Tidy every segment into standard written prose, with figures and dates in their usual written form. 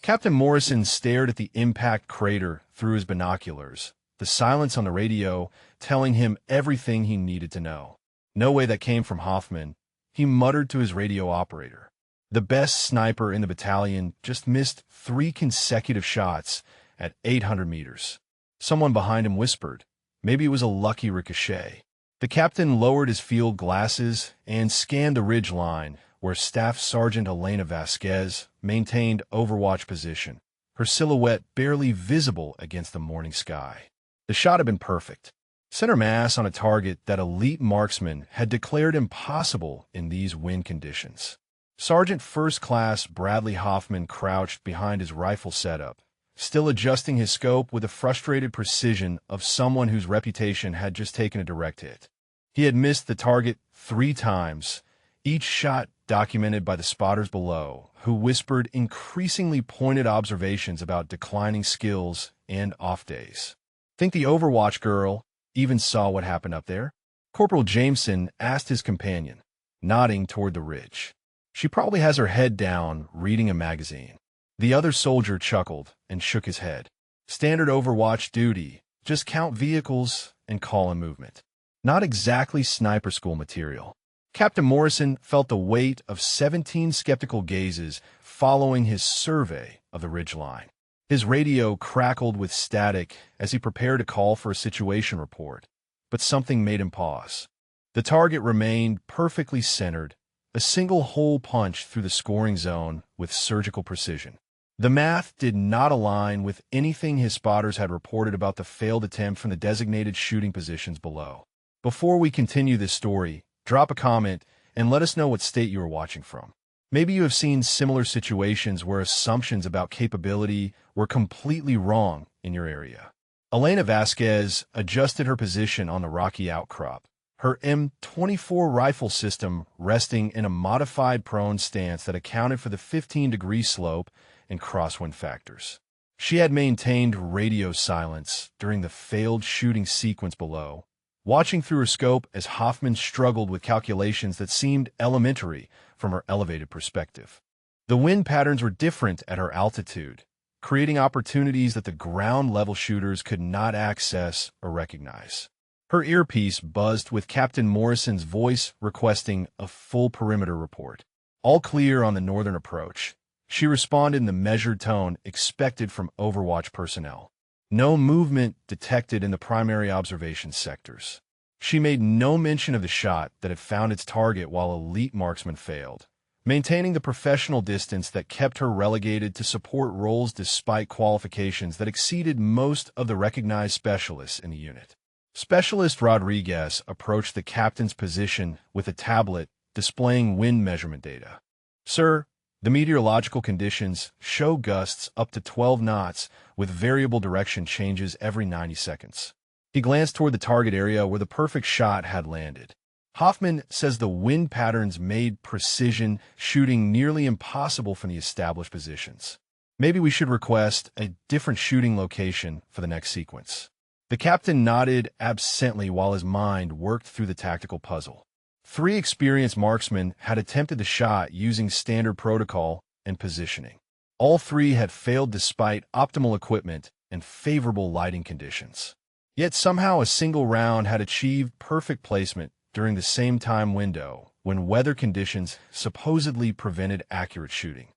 Captain Morrison stared at the impact crater through his binoculars, the silence on the radio telling him everything he needed to know. No way that came from Hoffman, he muttered to his radio operator. The best sniper in the battalion just missed 3 consecutive shots at 800 meters. Someone behind him whispered. Maybe it was a lucky ricochet. The captain lowered his field glasses and scanned the ridge line where Staff Sergeant Elena Vasquez maintained Overwatch position, her silhouette barely visible against the morning sky. The shot had been perfect. Center mass on a target that elite marksman had declared impossible in these wind conditions. Sergeant First Class Bradley Hoffman crouched behind his rifle setup, still adjusting his scope with the frustrated precision of someone whose reputation had just taken a direct hit. He had missed the target 3 times, each shot documented by the spotters below, who whispered increasingly pointed observations about declining skills and off days. Think the Overwatch girl even saw what happened up there? Corporal Jameson asked his companion, nodding toward the ridge. She probably has her head down, reading a magazine. The other soldier chuckled and shook his head. Standard Overwatch duty, just count vehicles and call in movement. Not exactly sniper school material. Captain Morrison felt the weight of 17 skeptical gazes following his survey of the ridgeline. His radio crackled with static as he prepared to call for a situation report, but something made him pause. The target remained perfectly centered, a single hole punch through the scoring zone with surgical precision. The math did not align with anything his spotters had reported about the failed attempt from the designated shooting positions below. Before we continue this story, drop a comment and let us know what state you are watching from. Maybe you have seen similar situations where assumptions about capability were completely wrong in your area. Elena Vasquez adjusted her position on the rocky outcrop, her M24 rifle system resting in a modified prone stance that accounted for the 15-degree slope and crosswind factors. She had maintained radio silence during the failed shooting sequence below, watching through her scope as Hoffman struggled with calculations that seemed elementary from her elevated perspective. The wind patterns were different at her altitude, creating opportunities that the ground-level shooters could not access or recognize. Her earpiece buzzed with Captain Morrison's voice requesting a full perimeter report. All clear on the northern approach. She responded in the measured tone expected from Overwatch personnel. No movement detected in the primary observation sectors. She made no mention of the shot that had found its target while elite marksmen failed, maintaining the professional distance that kept her relegated to support roles despite qualifications that exceeded most of the recognized specialists in the unit. Specialist Rodriguez approached the captain's position with a tablet displaying wind measurement data. "Sir, the meteorological conditions show gusts up to 12 knots with variable direction changes every 90 seconds. He glanced toward the target area where the perfect shot had landed. Hoffman says the wind patterns made precision shooting nearly impossible from the established positions. Maybe we should request a different shooting location for the next sequence." The captain nodded absently while his mind worked through the tactical puzzle. 3 experienced marksmen had attempted the shot using standard protocol and positioning. All 3 had failed despite optimal equipment and favorable lighting conditions. Yet somehow a single round had achieved perfect placement during the same time window when weather conditions supposedly prevented accurate shooting.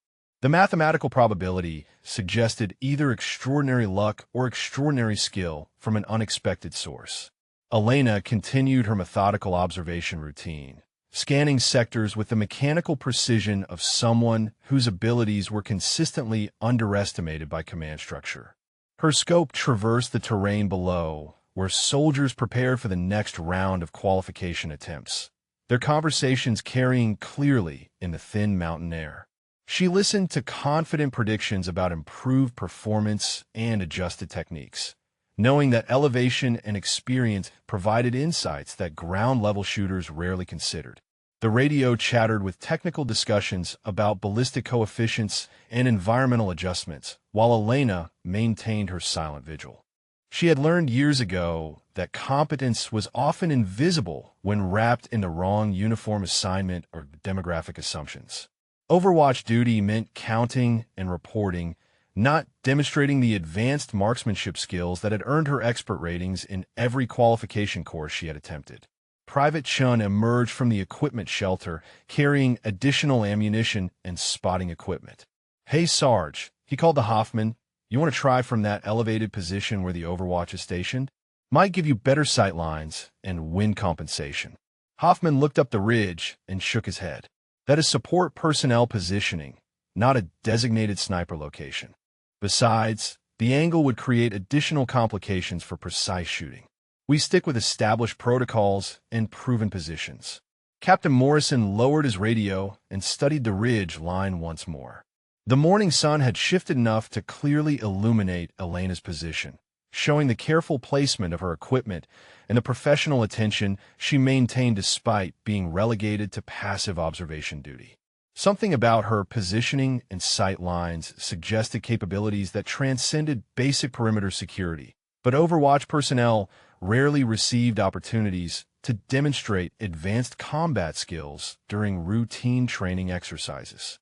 The mathematical probability suggested either extraordinary luck or extraordinary skill from an unexpected source. Elena continued her methodical observation routine, scanning sectors with the mechanical precision of someone whose abilities were consistently underestimated by command structure. Her scope traversed the terrain below, where soldiers prepared for the next round of qualification attempts, their conversations carrying clearly in the thin mountain air. She listened to confident predictions about improved performance and adjusted techniques, knowing that elevation and experience provided insights that ground-level shooters rarely considered. The radio chattered with technical discussions about ballistic coefficients and environmental adjustments, while Elena maintained her silent vigil. She had learned years ago that competence was often invisible when wrapped in the wrong uniform assignment or demographic assumptions. Overwatch duty meant counting and reporting, not demonstrating the advanced marksmanship skills that had earned her expert ratings in every qualification course she had attempted. Private Chun emerged from the equipment shelter, carrying additional ammunition and spotting equipment. "Hey, Sarge," he called to Hoffman, "you want to try from that elevated position where the Overwatch is stationed? Might give you better sight lines and wind compensation." Hoffman looked up the ridge and shook his head. "That is support personnel positioning, not a designated sniper location. Besides, the angle would create additional complications for precise shooting. We stick with established protocols and proven positions." Captain Morrison lowered his radio and studied the ridge line once more. The morning sun had shifted enough to clearly illuminate Elena's position, showing the careful placement of her equipment and the professional attention she maintained despite being relegated to passive observation duty. Something about her positioning and sight lines suggested capabilities that transcended basic perimeter security, but Overwatch personnel rarely received opportunities to demonstrate advanced combat skills during routine training exercises.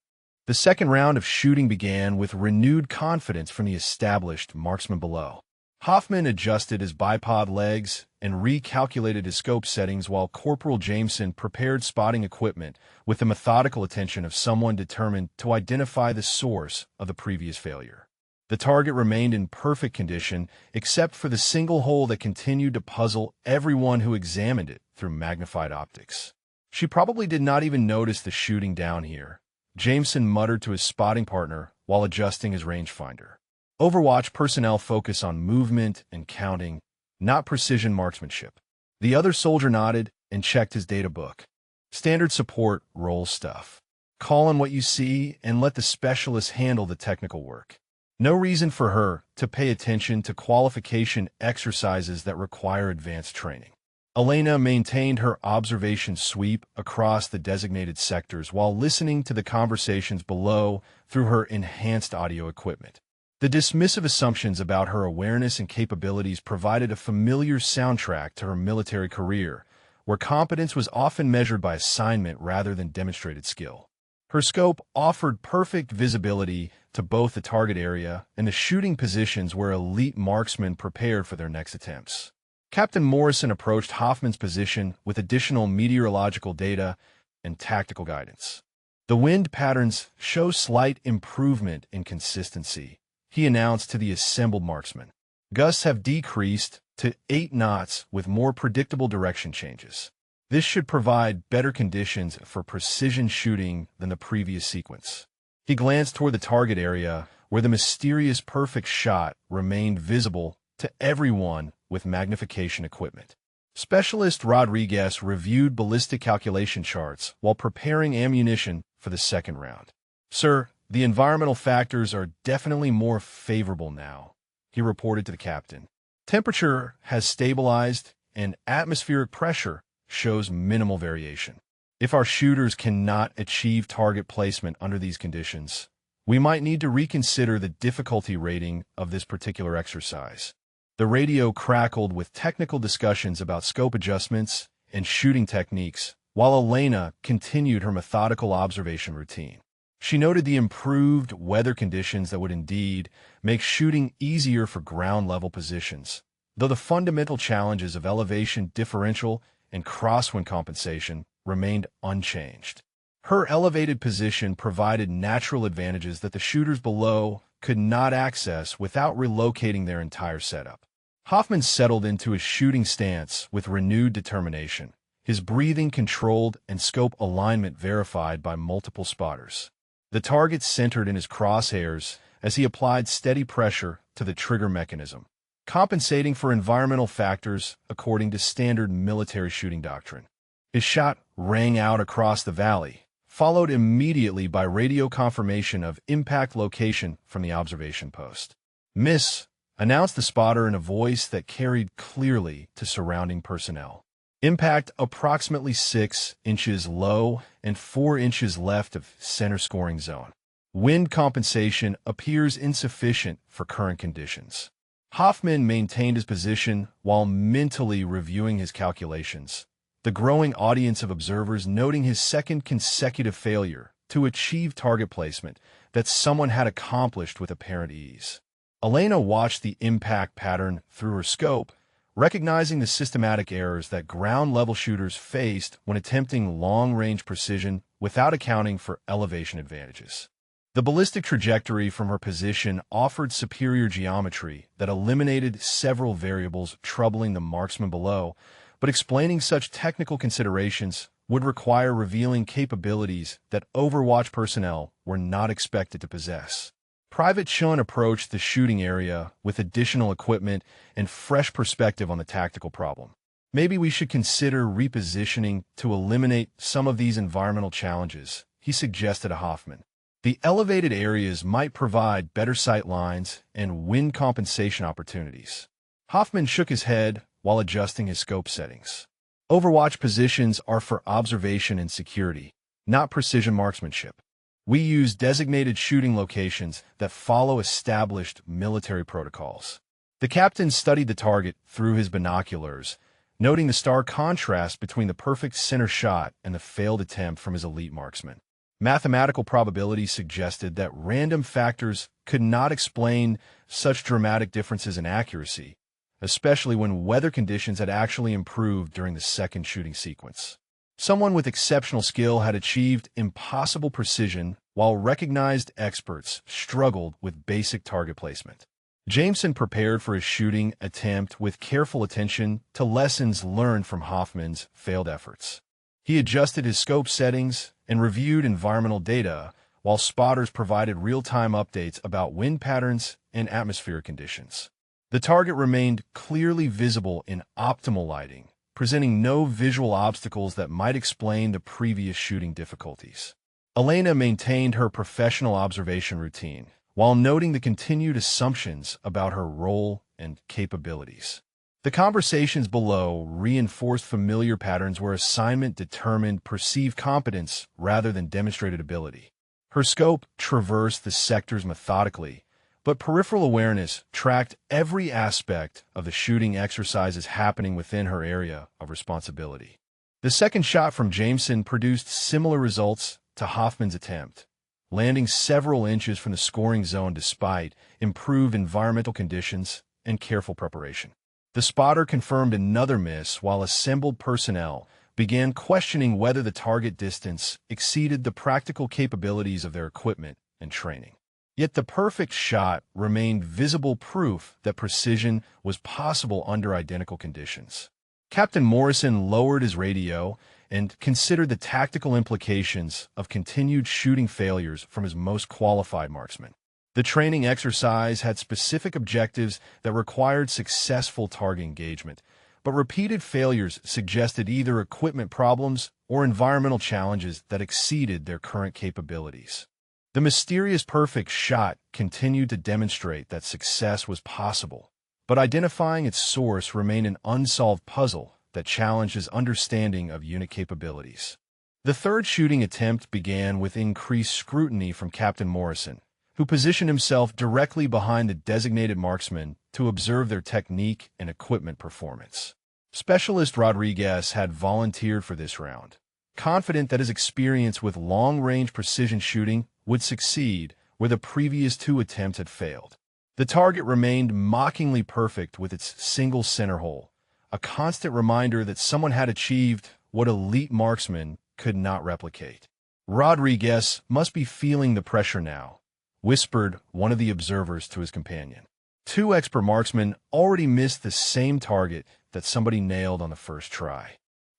The second round of shooting began with renewed confidence from the established marksman below. Hoffman adjusted his bipod legs and recalculated his scope settings while Corporal Jameson prepared spotting equipment with the methodical attention of someone determined to identify the source of the previous failure. The target remained in perfect condition except for the single hole that continued to puzzle everyone who examined it through magnified optics. "She probably did not even notice the shooting down here," Jameson muttered to his spotting partner while adjusting his rangefinder. Overwatch personnel focus on movement and counting, not precision marksmanship. The other soldier nodded and checked his data book. "Standard support role stuff. Call on what you see and let the specialists handle the technical work. No reason for her to pay attention to qualification exercises that require advanced training." Elena maintained her observation sweep across the designated sectors while listening to the conversations below through her enhanced audio equipment. The dismissive assumptions about her awareness and capabilities provided a familiar soundtrack to her military career, where competence was often measured by assignment rather than demonstrated skill. Her scope offered perfect visibility to both the target area and the shooting positions where elite marksmen prepared for their next attempts. Captain Morrison approached Hoffman's position with additional meteorological data and tactical guidance. "The wind patterns show slight improvement in consistency," he announced to the assembled marksmen. "Gusts have decreased to 8 knots with more predictable direction changes. This should provide better conditions for precision shooting than the previous sequence." He glanced toward the target area, where the mysterious perfect shot remained visible to everyone with magnification equipment. Specialist Rodriguez reviewed ballistic calculation charts while preparing ammunition for the second round. "Sir, the environmental factors are definitely more favorable now," he reported to the captain. "Temperature has stabilized and atmospheric pressure shows minimal variation. If our shooters cannot achieve target placement under these conditions, we might need to reconsider the difficulty rating of this particular exercise." The radio crackled with technical discussions about scope adjustments and shooting techniques, while Elena continued her methodical observation routine. She noted the improved weather conditions that would indeed make shooting easier for ground-level positions, though the fundamental challenges of elevation differential and crosswind compensation remained unchanged. Her elevated position provided natural advantages that the shooters below could not access without relocating their entire setup. Hoffman settled into his shooting stance with renewed determination, his breathing controlled and scope alignment verified by multiple spotters. The target centered in his crosshairs as he applied steady pressure to the trigger mechanism, compensating for environmental factors according to standard military shooting doctrine. His shot rang out across the valley, followed immediately by radio confirmation of impact location from the observation post. "Miss," announced the spotter in a voice that carried clearly to surrounding personnel. "Impact approximately 6 inches low and 4 inches left of center scoring zone. Wind compensation appears insufficient for current conditions." Hoffman maintained his position while mentally reviewing his calculations, the growing audience of observers noting his second consecutive failure to achieve target placement that someone had accomplished with apparent ease. Elena watched the impact pattern through her scope, recognizing the systematic errors that ground-level shooters faced when attempting long-range precision without accounting for elevation advantages. The ballistic trajectory from her position offered superior geometry that eliminated several variables troubling the marksman below, but explaining such technical considerations would require revealing capabilities that Overwatch personnel were not expected to possess. Private Chun approached the shooting area with additional equipment and fresh perspective on the tactical problem. Maybe we should consider repositioning to eliminate some of these environmental challenges, he suggested to Hoffman. The elevated areas might provide better sight lines and wind compensation opportunities. Hoffman shook his head while adjusting his scope settings. Overwatch positions are for observation and security, not precision marksmanship. We use designated shooting locations that follow established military protocols. The captain studied the target through his binoculars, noting the stark contrast between the perfect center shot and the failed attempt from his elite marksman. Mathematical probability suggested that random factors could not explain such dramatic differences in accuracy, especially when weather conditions had actually improved during the second shooting sequence. Someone with exceptional skill had achieved impossible precision, while recognized experts struggled with basic target placement. Jameson prepared for his shooting attempt with careful attention to lessons learned from Hoffman's failed efforts. He adjusted his scope settings and reviewed environmental data, while spotters provided real-time updates about wind patterns and atmospheric conditions. The target remained clearly visible in optimal lighting, presenting no visual obstacles that might explain the previous shooting difficulties. Elena maintained her professional observation routine, while noting the continued assumptions about her role and capabilities. The conversations below reinforced familiar patterns where assignment determined perceived competence rather than demonstrated ability. Her scope traversed the sectors methodically, but peripheral awareness tracked every aspect of the shooting exercises happening within her area of responsibility. The second shot from Jameson produced similar results to Hoffman's attempt, landing several inches from the scoring zone despite improved environmental conditions and careful preparation. The spotter confirmed another miss while assembled personnel began questioning whether the target distance exceeded the practical capabilities of their equipment and training. Yet the perfect shot remained visible proof that precision was possible under identical conditions. Captain Morrison lowered his radio and considered the tactical implications of continued shooting failures from his most qualified marksman. The training exercise had specific objectives that required successful target engagement, but repeated failures suggested either equipment problems or environmental challenges that exceeded their current capabilities. The mysterious perfect shot continued to demonstrate that success was possible, but identifying its source remained an unsolved puzzle that challenged his understanding of unit capabilities. The third shooting attempt began with increased scrutiny from Captain Morrison, who positioned himself directly behind the designated marksman to observe their technique and equipment performance. Specialist Rodriguez had volunteered for this round, confident that his experience with long-range precision shooting would succeed where the previous two attempts had failed. The target remained mockingly perfect with its single center hole, a constant reminder that someone had achieved what elite marksmen could not replicate. Rodriguez must be feeling the pressure now, whispered one of the observers to his companion. Two expert marksmen already missed the same target that somebody nailed on the first try.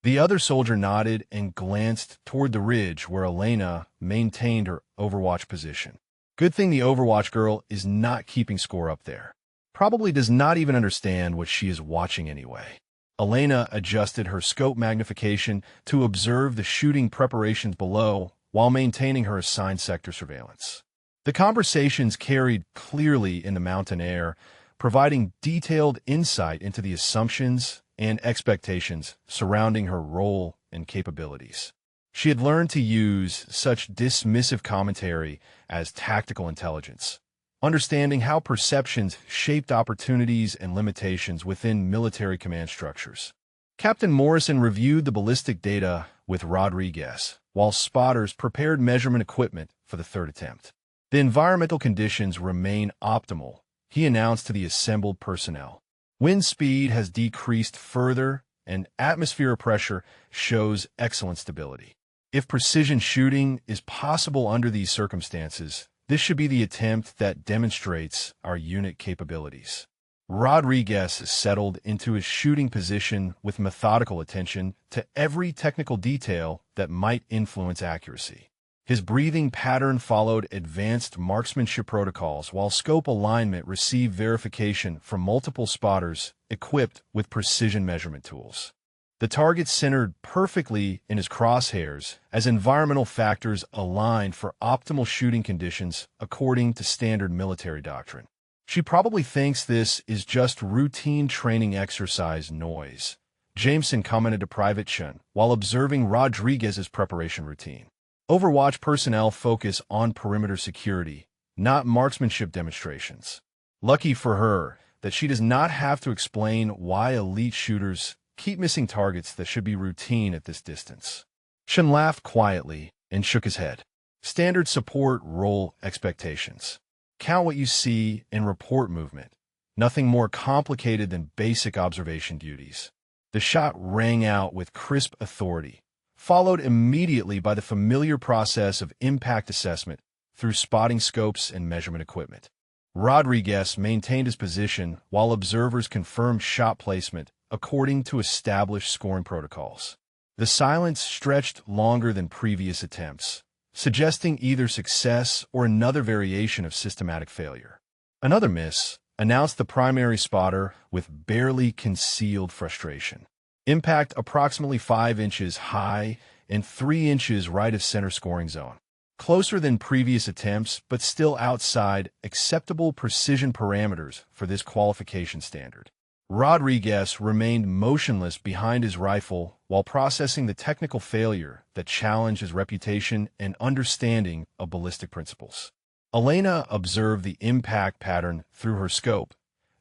The other soldier nodded and glanced toward the ridge where Elena maintained her Overwatch position. Good thing the Overwatch girl is not keeping score up there. Probably does not even understand what she is watching anyway. Elena adjusted her scope magnification to observe the shooting preparations below while maintaining her assigned sector surveillance. The conversations carried clearly in the mountain air, providing detailed insight into the assumptions and expectations surrounding her role and capabilities. She had learned to use such dismissive commentary as tactical intelligence, understanding how perceptions shaped opportunities and limitations within military command structures. Captain Morrison reviewed the ballistic data with Rodriguez, while spotters prepared measurement equipment for the third attempt. The environmental conditions remain optimal, he announced to the assembled personnel. Wind speed has decreased further, and atmospheric pressure shows excellent stability. If precision shooting is possible under these circumstances, this should be the attempt that demonstrates our unit capabilities. Rodriguez settled into his shooting position with methodical attention to every technical detail that might influence accuracy. His breathing pattern followed advanced marksmanship protocols, while scope alignment received verification from multiple spotters equipped with precision measurement tools. The target centered perfectly in his crosshairs as environmental factors aligned for optimal shooting conditions according to standard military doctrine. She probably thinks this is just routine training exercise noise, Jameson commented to Private Chun while observing Rodriguez's preparation routine. Overwatch personnel focus on perimeter security, not marksmanship demonstrations. Lucky for her that she does not have to explain why elite shooters keep missing targets that should be routine at this distance. Chun laughed quietly and shook his head. Standard support role expectations. Count what you see and report movement. Nothing more complicated than basic observation duties. The shot rang out with crisp authority, followed immediately by the familiar process of impact assessment through spotting scopes and measurement equipment. Rodriguez maintained his position while observers confirmed shot placement according to established scoring protocols. The silence stretched longer than previous attempts, suggesting either success or another variation of systematic failure. Another miss, announced the primary spotter with barely concealed frustration. Impact approximately 5 inches high and 3 inches right of center scoring zone. Closer than previous attempts, but still outside acceptable precision parameters for this qualification standard. Rodriguez remained motionless behind his rifle while processing the technical failure that challenged his reputation and understanding of ballistic principles. Elena observed the impact pattern through her scope,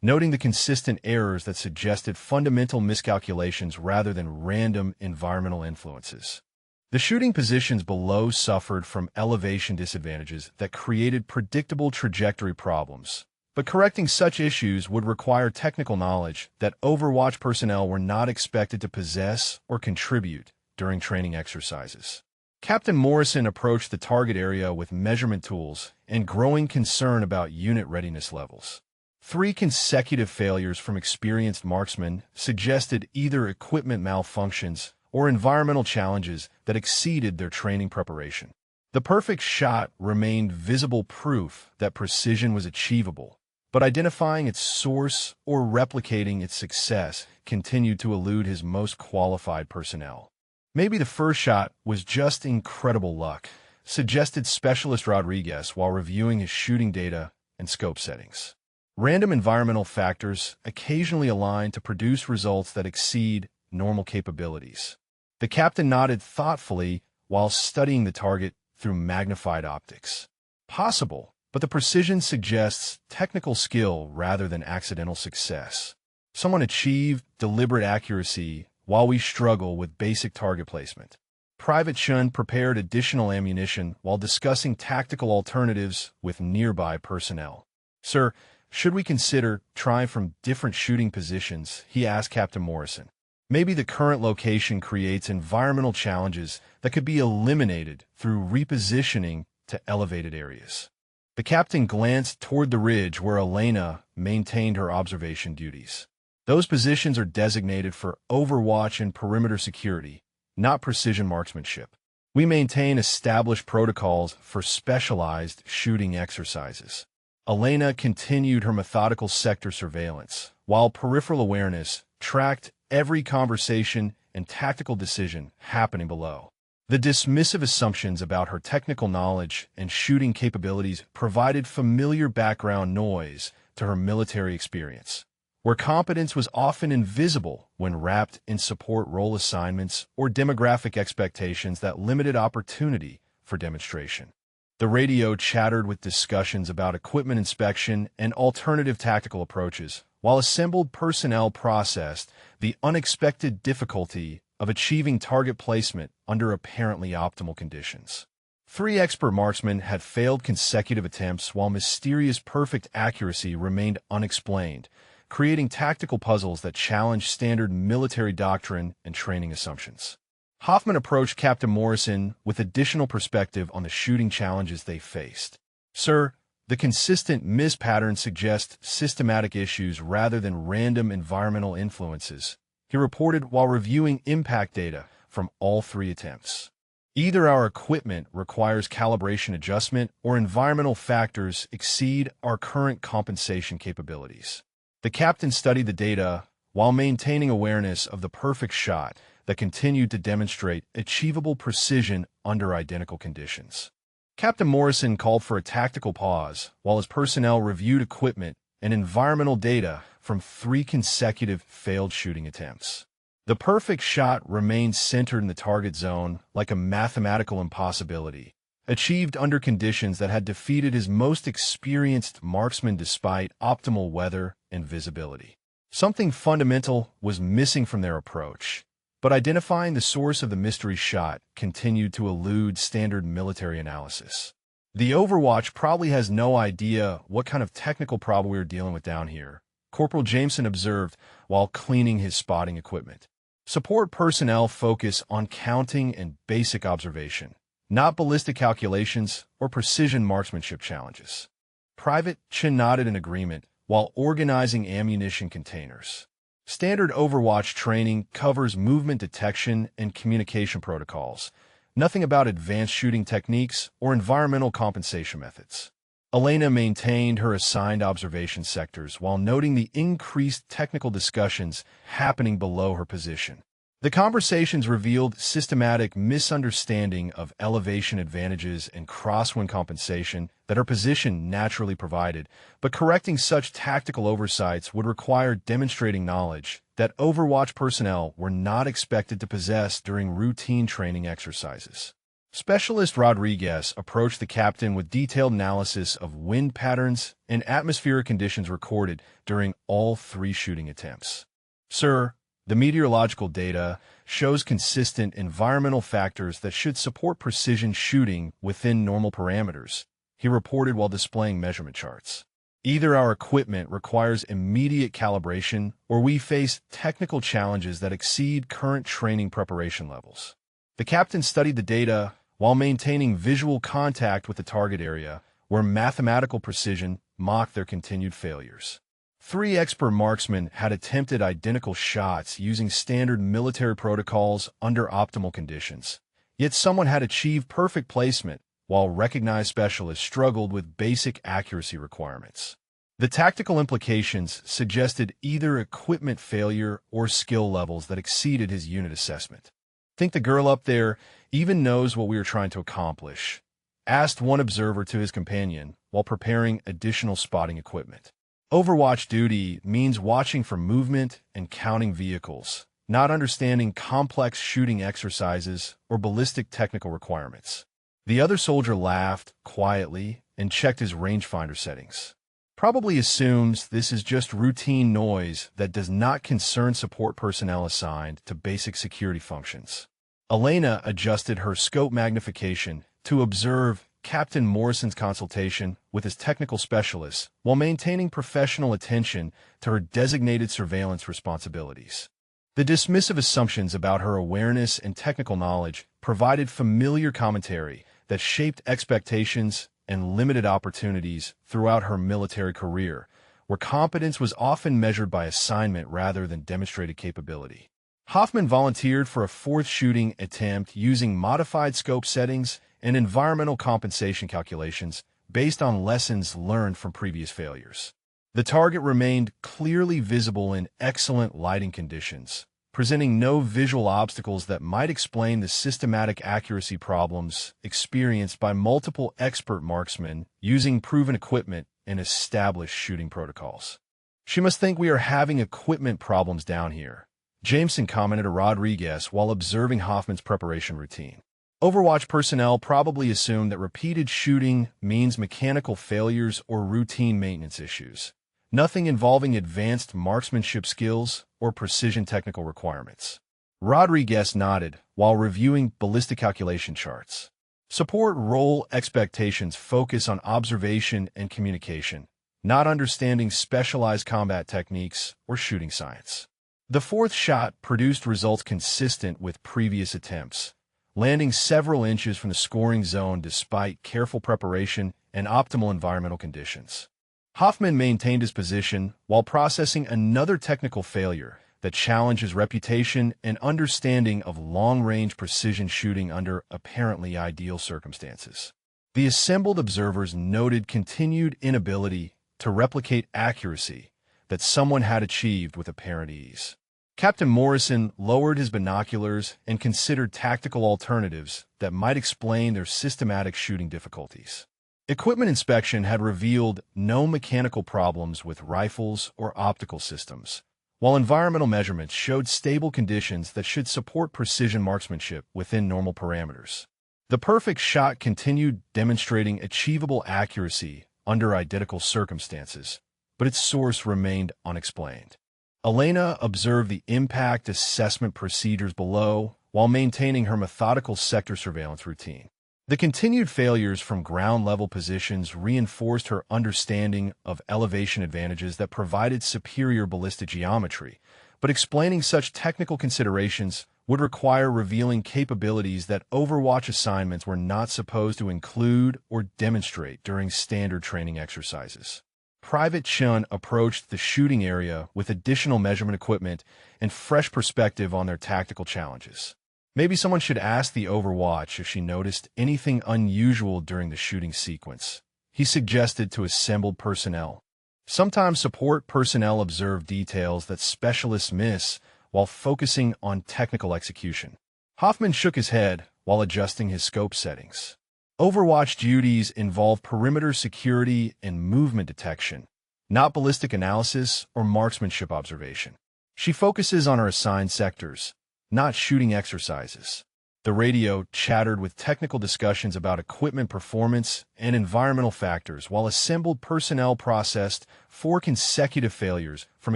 noting the consistent errors that suggested fundamental miscalculations rather than random environmental influences. The shooting positions below suffered from elevation disadvantages that created predictable trajectory problems, but correcting such issues would require technical knowledge that Overwatch personnel were not expected to possess or contribute during training exercises. Captain Morrison approached the target area with measurement tools and growing concern about unit readiness levels. 3 consecutive failures from experienced marksmen suggested either equipment malfunctions or environmental challenges that exceeded their training preparation. The perfect shot remained visible proof that precision was achievable, but identifying its source or replicating its success continued to elude his most qualified personnel. Maybe the first shot was just incredible luck, suggested Specialist Rodriguez while reviewing his shooting data and scope settings. Random environmental factors occasionally align to produce results that exceed normal capabilities. The captain nodded thoughtfully while studying the target through magnified optics. Possible, but the precision suggests technical skill rather than accidental success. Someone achieved deliberate accuracy while we struggle with basic target placement. Private Chun prepared additional ammunition while discussing tactical alternatives with nearby personnel. Sir, should we consider trying from different shooting positions? He asked Captain Morrison. Maybe the current location creates environmental challenges that could be eliminated through repositioning to elevated areas. The captain glanced toward the ridge where Elena maintained her observation duties. Those positions are designated for overwatch and perimeter security, not precision marksmanship. We maintain established protocols for specialized shooting exercises. Elena continued her methodical sector surveillance, while peripheral awareness tracked every conversation and tactical decision happening below. The dismissive assumptions about her technical knowledge and shooting capabilities provided familiar background noise to her military experience, where competence was often invisible when wrapped in support role assignments or demographic expectations that limited opportunity for demonstration. The radio chattered with discussions about equipment inspection and alternative tactical approaches, while assembled personnel processed the unexpected difficulty of achieving target placement under apparently optimal conditions. 3 expert marksmen had failed consecutive attempts while mysterious perfect accuracy remained unexplained, creating tactical puzzles that challenge standard military doctrine and training assumptions. Hoffman approached Captain Morrison with additional perspective on the shooting challenges they faced. "Sir, the consistent miss pattern suggests systematic issues rather than random environmental influences," he reported while reviewing impact data from all 3 attempts. "Either our equipment requires calibration adjustment or environmental factors exceed our current compensation capabilities." The captain studied the data while maintaining awareness of the perfect shot that continued to demonstrate achievable precision under identical conditions. Captain Morrison called for a tactical pause while his personnel reviewed equipment and environmental data from 3 consecutive failed shooting attempts. The perfect shot remained centered in the target zone like a mathematical impossibility, achieved under conditions that had defeated his most experienced marksman despite optimal weather and visibility. Something fundamental was missing from their approach, but identifying the source of the mystery shot continued to elude standard military analysis. "The Overwatch probably has no idea what kind of technical problem we are dealing with down here," Corporal Jameson observed while cleaning his spotting equipment. Support personnel focus on counting and basic observation, not ballistic calculations or precision marksmanship challenges. Private Chin nodded in agreement while organizing ammunition containers. Standard Overwatch training covers movement detection and communication protocols, nothing about advanced shooting techniques or environmental compensation methods. Elena maintained her assigned observation sectors while noting the increased technical discussions happening below her position. The conversations revealed systematic misunderstanding of elevation advantages and crosswind compensation that her position naturally provided, but correcting such tactical oversights would require demonstrating knowledge that Overwatch personnel were not expected to possess during routine training exercises. Specialist Rodriguez approached the captain with detailed analysis of wind patterns and atmospheric conditions recorded during all 3 shooting attempts. "Sir, the meteorological data shows consistent environmental factors that should support precision shooting within normal parameters," he reported while displaying measurement charts. "Either our equipment requires immediate calibration or we face technical challenges that exceed current training preparation levels." The captain studied the data while maintaining visual contact with the target area, where mathematical precision mocked their continued failures. 3 expert marksmen had attempted identical shots using standard military protocols under optimal conditions, yet someone had achieved perfect placement, while recognized specialists struggled with basic accuracy requirements. The tactical implications suggested either equipment failure or skill levels that exceeded his unit assessment. "Think the girl up there even knows what we are trying to accomplish?" asked one observer to his companion while preparing additional spotting equipment. Overwatch duty means watching for movement and counting vehicles, not understanding complex shooting exercises or ballistic technical requirements. The other soldier laughed quietly and checked his rangefinder settings. "Probably assumes this is just routine noise that does not concern support personnel assigned to basic security functions." Elena adjusted her scope magnification to observe Captain Morrison's consultation with his technical specialists while maintaining professional attention to her designated surveillance responsibilities. The dismissive assumptions about her awareness and technical knowledge provided familiar commentary that shaped expectations and limited opportunities throughout her military career, where competence was often measured by assignment rather than demonstrated capability. Hoffman volunteered for a 4th shooting attempt using modified scope settings and environmental compensation calculations based on lessons learned from previous failures. The target remained clearly visible in excellent lighting conditions, presenting no visual obstacles that might explain the systematic accuracy problems experienced by multiple expert marksmen using proven equipment and established shooting protocols. "She must think we are having equipment problems down here," Jameson commented to Rodriguez while observing Hoffman's preparation routine. Overwatch personnel probably assumed that repeated shooting means mechanical failures or routine maintenance issues, nothing involving advanced marksmanship skills or precision technical requirements. Rodriguez nodded while reviewing ballistic calculation charts. Support role expectations focus on observation and communication, not understanding specialized combat techniques or shooting science. The fourth shot produced results consistent with previous attempts, landing several inches from the scoring zone despite careful preparation and optimal environmental conditions. Hoffman maintained his position while processing another technical failure that challenged his reputation and understanding of long-range precision shooting under apparently ideal circumstances. The assembled observers noted continued inability to replicate accuracy that someone had achieved with apparent ease. Captain Morrison lowered his binoculars and considered tactical alternatives that might explain their systematic shooting difficulties. Equipment inspection had revealed no mechanical problems with rifles or optical systems, while environmental measurements showed stable conditions that should support precision marksmanship within normal parameters. The perfect shot continued demonstrating achievable accuracy under identical circumstances, but its source remained unexplained. Elena observed the impact assessment procedures below while maintaining her methodical sector surveillance routine. The continued failures from ground-level positions reinforced her understanding of elevation advantages that provided superior ballistic geometry, but explaining such technical considerations would require revealing capabilities that Overwatch assignments were not supposed to include or demonstrate during standard training exercises. Private Chun approached the shooting area with additional measurement equipment and fresh perspective on their tactical challenges. Maybe someone should ask the Overwatch if she noticed anything unusual during the shooting sequence, he suggested to assembled personnel. Sometimes support personnel observe details that specialists miss while focusing on technical execution. Hoffman shook his head while adjusting his scope settings. Overwatch duties involve perimeter security and movement detection, not ballistic analysis or marksmanship observation. She focuses on her assigned sectors, not shooting exercises. The radio chattered with technical discussions about equipment performance and environmental factors while assembled personnel processed 4 consecutive failures from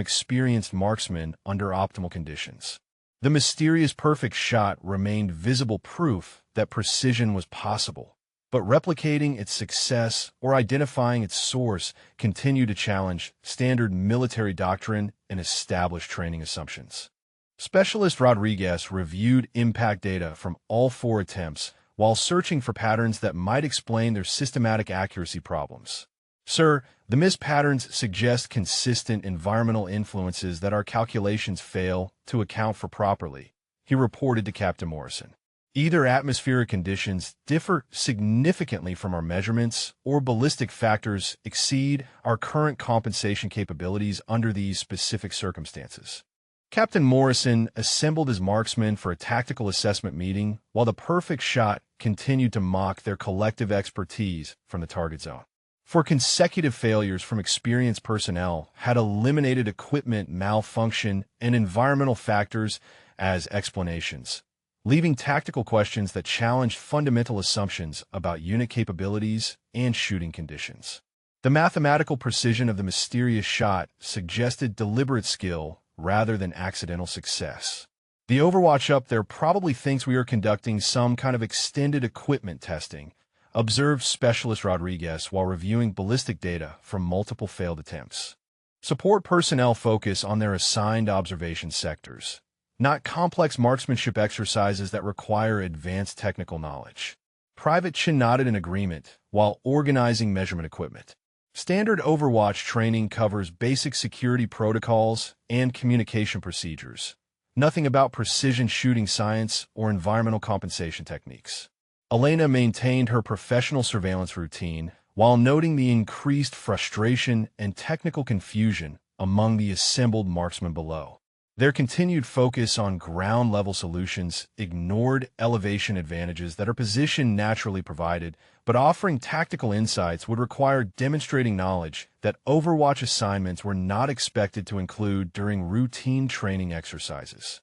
experienced marksmen under optimal conditions. The mysterious perfect shot remained visible proof that precision was possible, but replicating its success or identifying its source continued to challenge standard military doctrine and established training assumptions. Specialist Rodriguez reviewed impact data from all 4 attempts while searching for patterns that might explain their systematic accuracy problems. Sir, the missed patterns suggest consistent environmental influences that our calculations fail to account for properly, he reported to Captain Morrison. Either atmospheric conditions differ significantly from our measurements, or ballistic factors exceed our current compensation capabilities under these specific circumstances. Captain Morrison assembled his marksmen for a tactical assessment meeting while the perfect shot continued to mock their collective expertise from the target zone. 4 consecutive failures from experienced personnel had eliminated equipment malfunction and environmental factors as explanations, leaving tactical questions that challenged fundamental assumptions about unit capabilities and shooting conditions. The mathematical precision of the mysterious shot suggested deliberate skill rather than accidental success. The Overwatch up there probably thinks we are conducting some kind of extended equipment testing, observed Specialist Rodriguez while reviewing ballistic data from multiple failed attempts. Support personnel focus on their assigned observation sectors, not complex marksmanship exercises that require advanced technical knowledge. Private Chin nodded in agreement while organizing measurement equipment. Standard Overwatch training covers basic security protocols and communication procedures, nothing about precision shooting science or environmental compensation techniques. Elena maintained her professional surveillance routine while noting the increased frustration and technical confusion among the assembled marksmen below. Their continued focus on ground-level solutions ignored elevation advantages that are position naturally provided, but offering tactical insights would require demonstrating knowledge that Overwatch assignments were not expected to include during routine training exercises.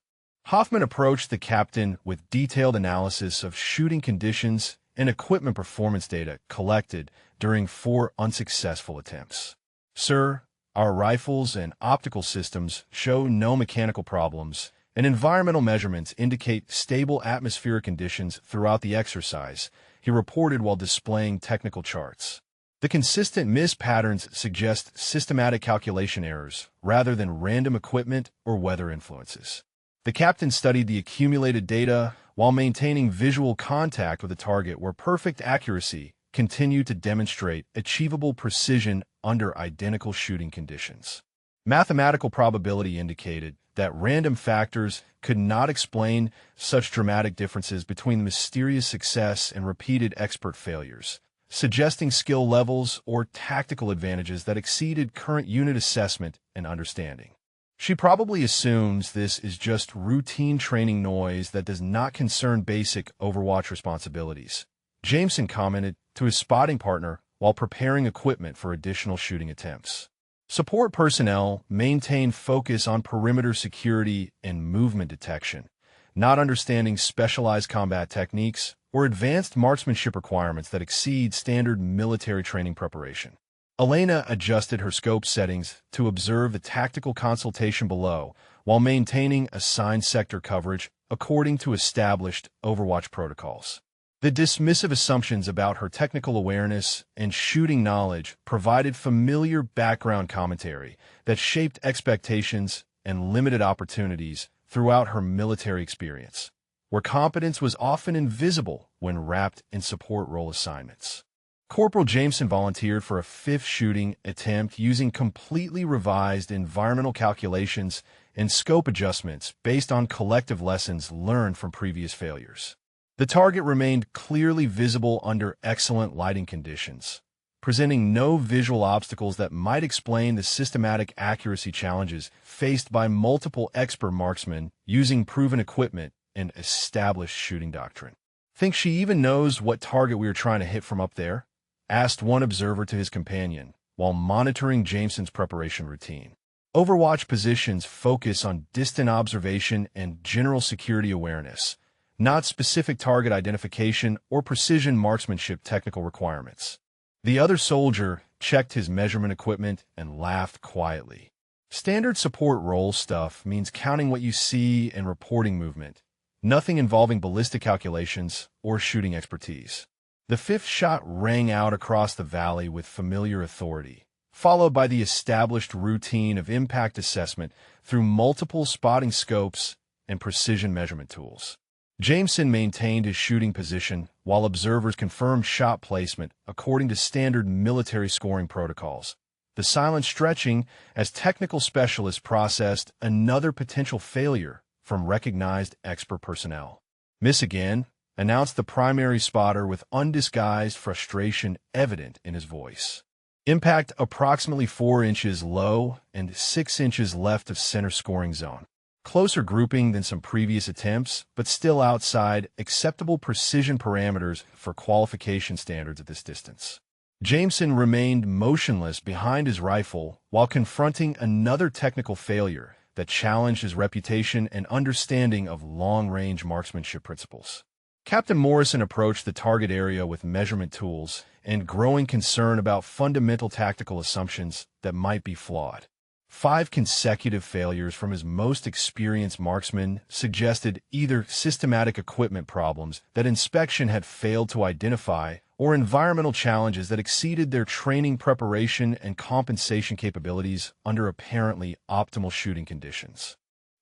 Hoffman approached the captain with detailed analysis of shooting conditions and equipment performance data collected during 4 unsuccessful attempts. Sir, our rifles and optical systems show no mechanical problems, and environmental measurements indicate stable atmospheric conditions throughout the exercise, he reported while displaying technical charts. The consistent miss patterns suggest systematic calculation errors rather than random equipment or weather influences. The captain studied the accumulated data while maintaining visual contact with a target where perfect accuracy continued to demonstrate achievable precision under identical shooting conditions. Mathematical probability indicated that random factors could not explain such dramatic differences between mysterious success and repeated expert failures, suggesting skill levels or tactical advantages that exceeded current unit assessment and understanding. She probably assumes this is just routine training noise that does not concern basic Overwatch responsibilities, Jameson commented to his spotting partner while preparing equipment for additional shooting attempts. Support personnel maintain focus on perimeter security and movement detection, not understanding specialized combat techniques or advanced marksmanship requirements that exceed standard military training preparation. Elena adjusted her scope settings to observe the tactical consultation below while maintaining assigned sector coverage according to established Overwatch protocols. The dismissive assumptions about her technical awareness and shooting knowledge provided familiar background commentary that shaped expectations and limited opportunities throughout her military experience, where competence was often invisible when wrapped in support role assignments. Corporal Jameson volunteered for a fifth shooting attempt using completely revised environmental calculations and scope adjustments based on collective lessons learned from previous failures. The target remained clearly visible under excellent lighting conditions, presenting no visual obstacles that might explain the systematic accuracy challenges faced by multiple expert marksmen using proven equipment and established shooting doctrine. "Think she even knows what target we are trying to hit from up there?" asked one observer to his companion while monitoring Jameson's preparation routine. Overwatch positions focus on distant observation and general security awareness, not specific target identification or precision marksmanship technical requirements. The other soldier checked his measurement equipment and laughed quietly. Standard support role stuff means counting what you see and reporting movement, nothing involving ballistic calculations or shooting expertise. The fifth shot rang out across the valley with familiar authority, followed by the established routine of impact assessment through multiple spotting scopes and precision measurement tools. Jameson maintained his shooting position while observers confirmed shot placement according to standard military scoring protocols, the silent stretching as technical specialists processed another potential failure from recognized expert personnel. "Miss again," announced the primary spotter with undisguised frustration evident in his voice. "Impact approximately 4 inches low and 6 inches left of center scoring zone. Closer grouping than some previous attempts, but still outside acceptable precision parameters for qualification standards at this distance." Jameson remained motionless behind his rifle while confronting another technical failure that challenged his reputation and understanding of long-range marksmanship principles. Captain Morrison approached the target area with measurement tools and growing concern about fundamental tactical assumptions that might be flawed. 5 consecutive failures from his most experienced marksman suggested either systematic equipment problems that inspection had failed to identify or environmental challenges that exceeded their training preparation and compensation capabilities under apparently optimal shooting conditions.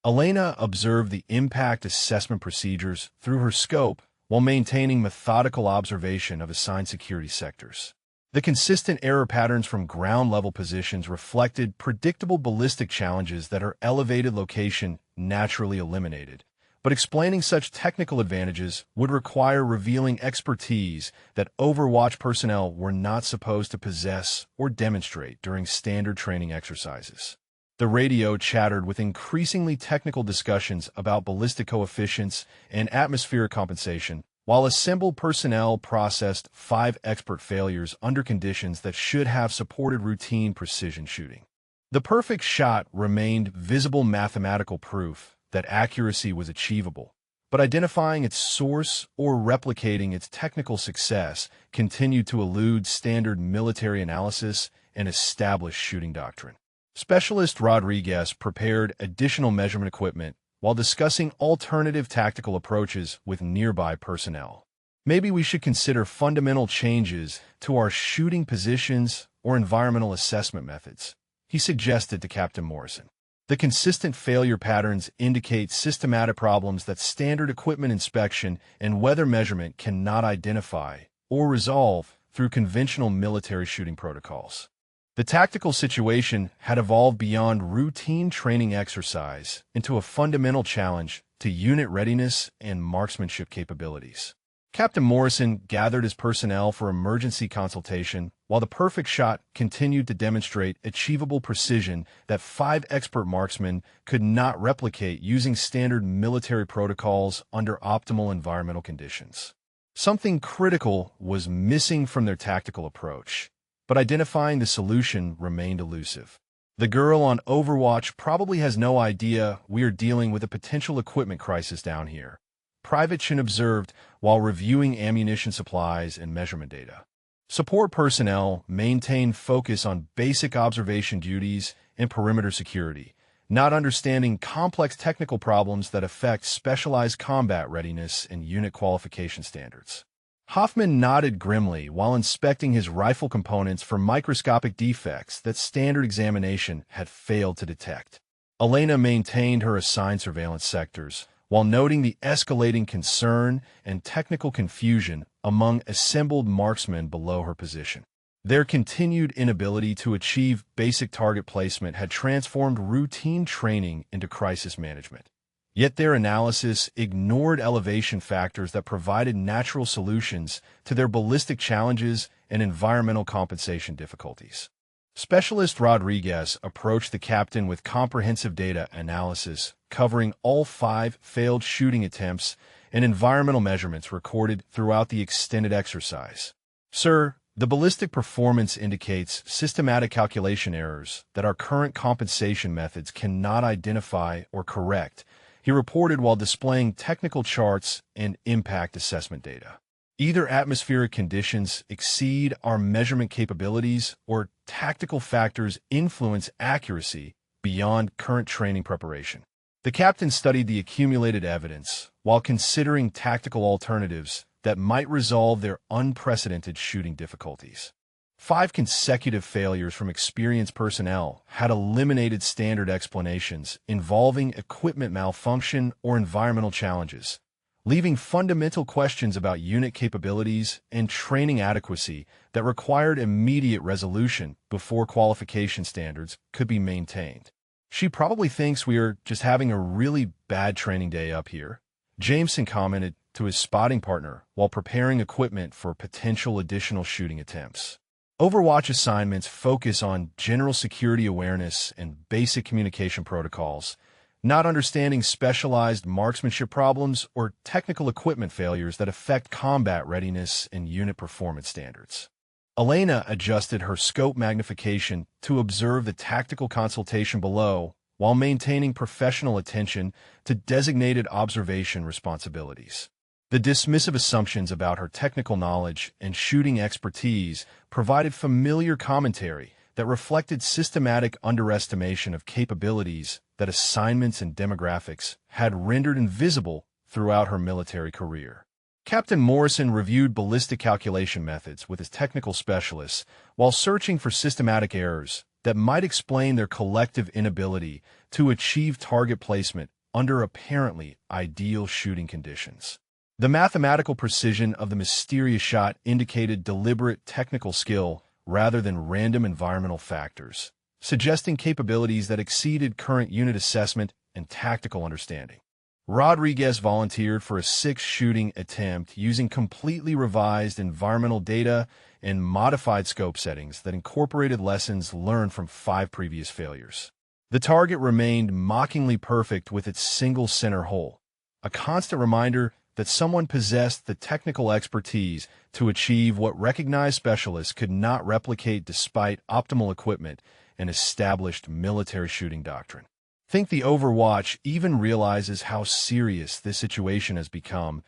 Elena observed the impact assessment procedures through her scope while maintaining methodical observation of assigned security sectors. The consistent error patterns from ground-level positions reflected predictable ballistic challenges that her elevated location naturally eliminated, but explaining such technical advantages would require revealing expertise that Overwatch personnel were not supposed to possess or demonstrate during standard training exercises. The radio chattered with increasingly technical discussions about ballistic coefficients and atmospheric compensation, while assembled personnel processed 5 expert failures under conditions that should have supported routine precision shooting. The perfect shot remained visible mathematical proof that accuracy was achievable, but identifying its source or replicating its technical success continued to elude standard military analysis and established shooting doctrine. Specialist Rodriguez prepared additional measurement equipment while discussing alternative tactical approaches with nearby personnel. Maybe we should consider fundamental changes to our shooting positions or environmental assessment methods, he suggested to Captain Morrison. The consistent failure patterns indicate systematic problems that standard equipment inspection and weather measurement cannot identify or resolve through conventional military shooting protocols. The tactical situation had evolved beyond routine training exercise into a fundamental challenge to unit readiness and marksmanship capabilities. Captain Morrison gathered his personnel for emergency consultation, while the perfect shot continued to demonstrate achievable precision that 5 expert marksmen could not replicate using standard military protocols under optimal environmental conditions. Something critical was missing from their tactical approach, but identifying the solution remained elusive. The girl on Overwatch probably has no idea we are dealing with a potential equipment crisis down here, Private Chin observed while reviewing ammunition supplies and measurement data. Support personnel maintained focus on basic observation duties and perimeter security, not understanding complex technical problems that affect specialized combat readiness and unit qualification standards. Hoffman nodded grimly while inspecting his rifle components for microscopic defects that standard examination had failed to detect. Elena maintained her assigned surveillance sectors, while noting the escalating concern and technical confusion among assembled marksmen below her position. Their continued inability to achieve basic target placement had transformed routine training into crisis management. Yet their analysis ignored elevation factors that provided natural solutions to their ballistic challenges and environmental compensation difficulties. Specialist Rodriguez approached the captain with comprehensive data analysis covering all 5 failed shooting attempts and environmental measurements recorded throughout the extended exercise. Sir, the ballistic performance indicates systematic calculation errors that our current compensation methods cannot identify or correct, he reported while displaying technical charts and impact assessment data. Either atmospheric conditions exceed our measurement capabilities or tactical factors influence accuracy beyond current training preparation. The captain studied the accumulated evidence while considering tactical alternatives that might resolve their unprecedented shooting difficulties. 5 consecutive failures from experienced personnel had eliminated standard explanations involving equipment malfunction or environmental challenges, leaving fundamental questions about unit capabilities and training adequacy that required immediate resolution before qualification standards could be maintained. She probably thinks we are just having a really bad training day up here, Jameson commented to his spotting partner while preparing equipment for potential additional shooting attempts. Overwatch assignments focus on general security awareness and basic communication protocols, not understanding specialized marksmanship problems or technical equipment failures that affect combat readiness and unit performance standards. Elena adjusted her scope magnification to observe the tactical consultation below while maintaining professional attention to designated observation responsibilities. The dismissive assumptions about her technical knowledge and shooting expertise provided familiar commentary that reflected systematic underestimation of capabilities that assignments and demographics had rendered invisible throughout her military career. Captain Morrison reviewed ballistic calculation methods with his technical specialists while searching for systematic errors that might explain their collective inability to achieve target placement under apparently ideal shooting conditions. The mathematical precision of the mysterious shot indicated deliberate technical skill rather than random environmental factors, suggesting capabilities that exceeded current unit assessment and tactical understanding. Rodriguez volunteered for a 6th shooting attempt using completely revised environmental data and modified scope settings that incorporated lessons learned from 5 previous failures. The target remained mockingly perfect with its single center hole, a constant reminder that someone possessed the technical expertise to achieve what recognized specialists could not replicate despite optimal equipment and established military shooting doctrine. Think the Overwatch even realizes how serious this situation has become,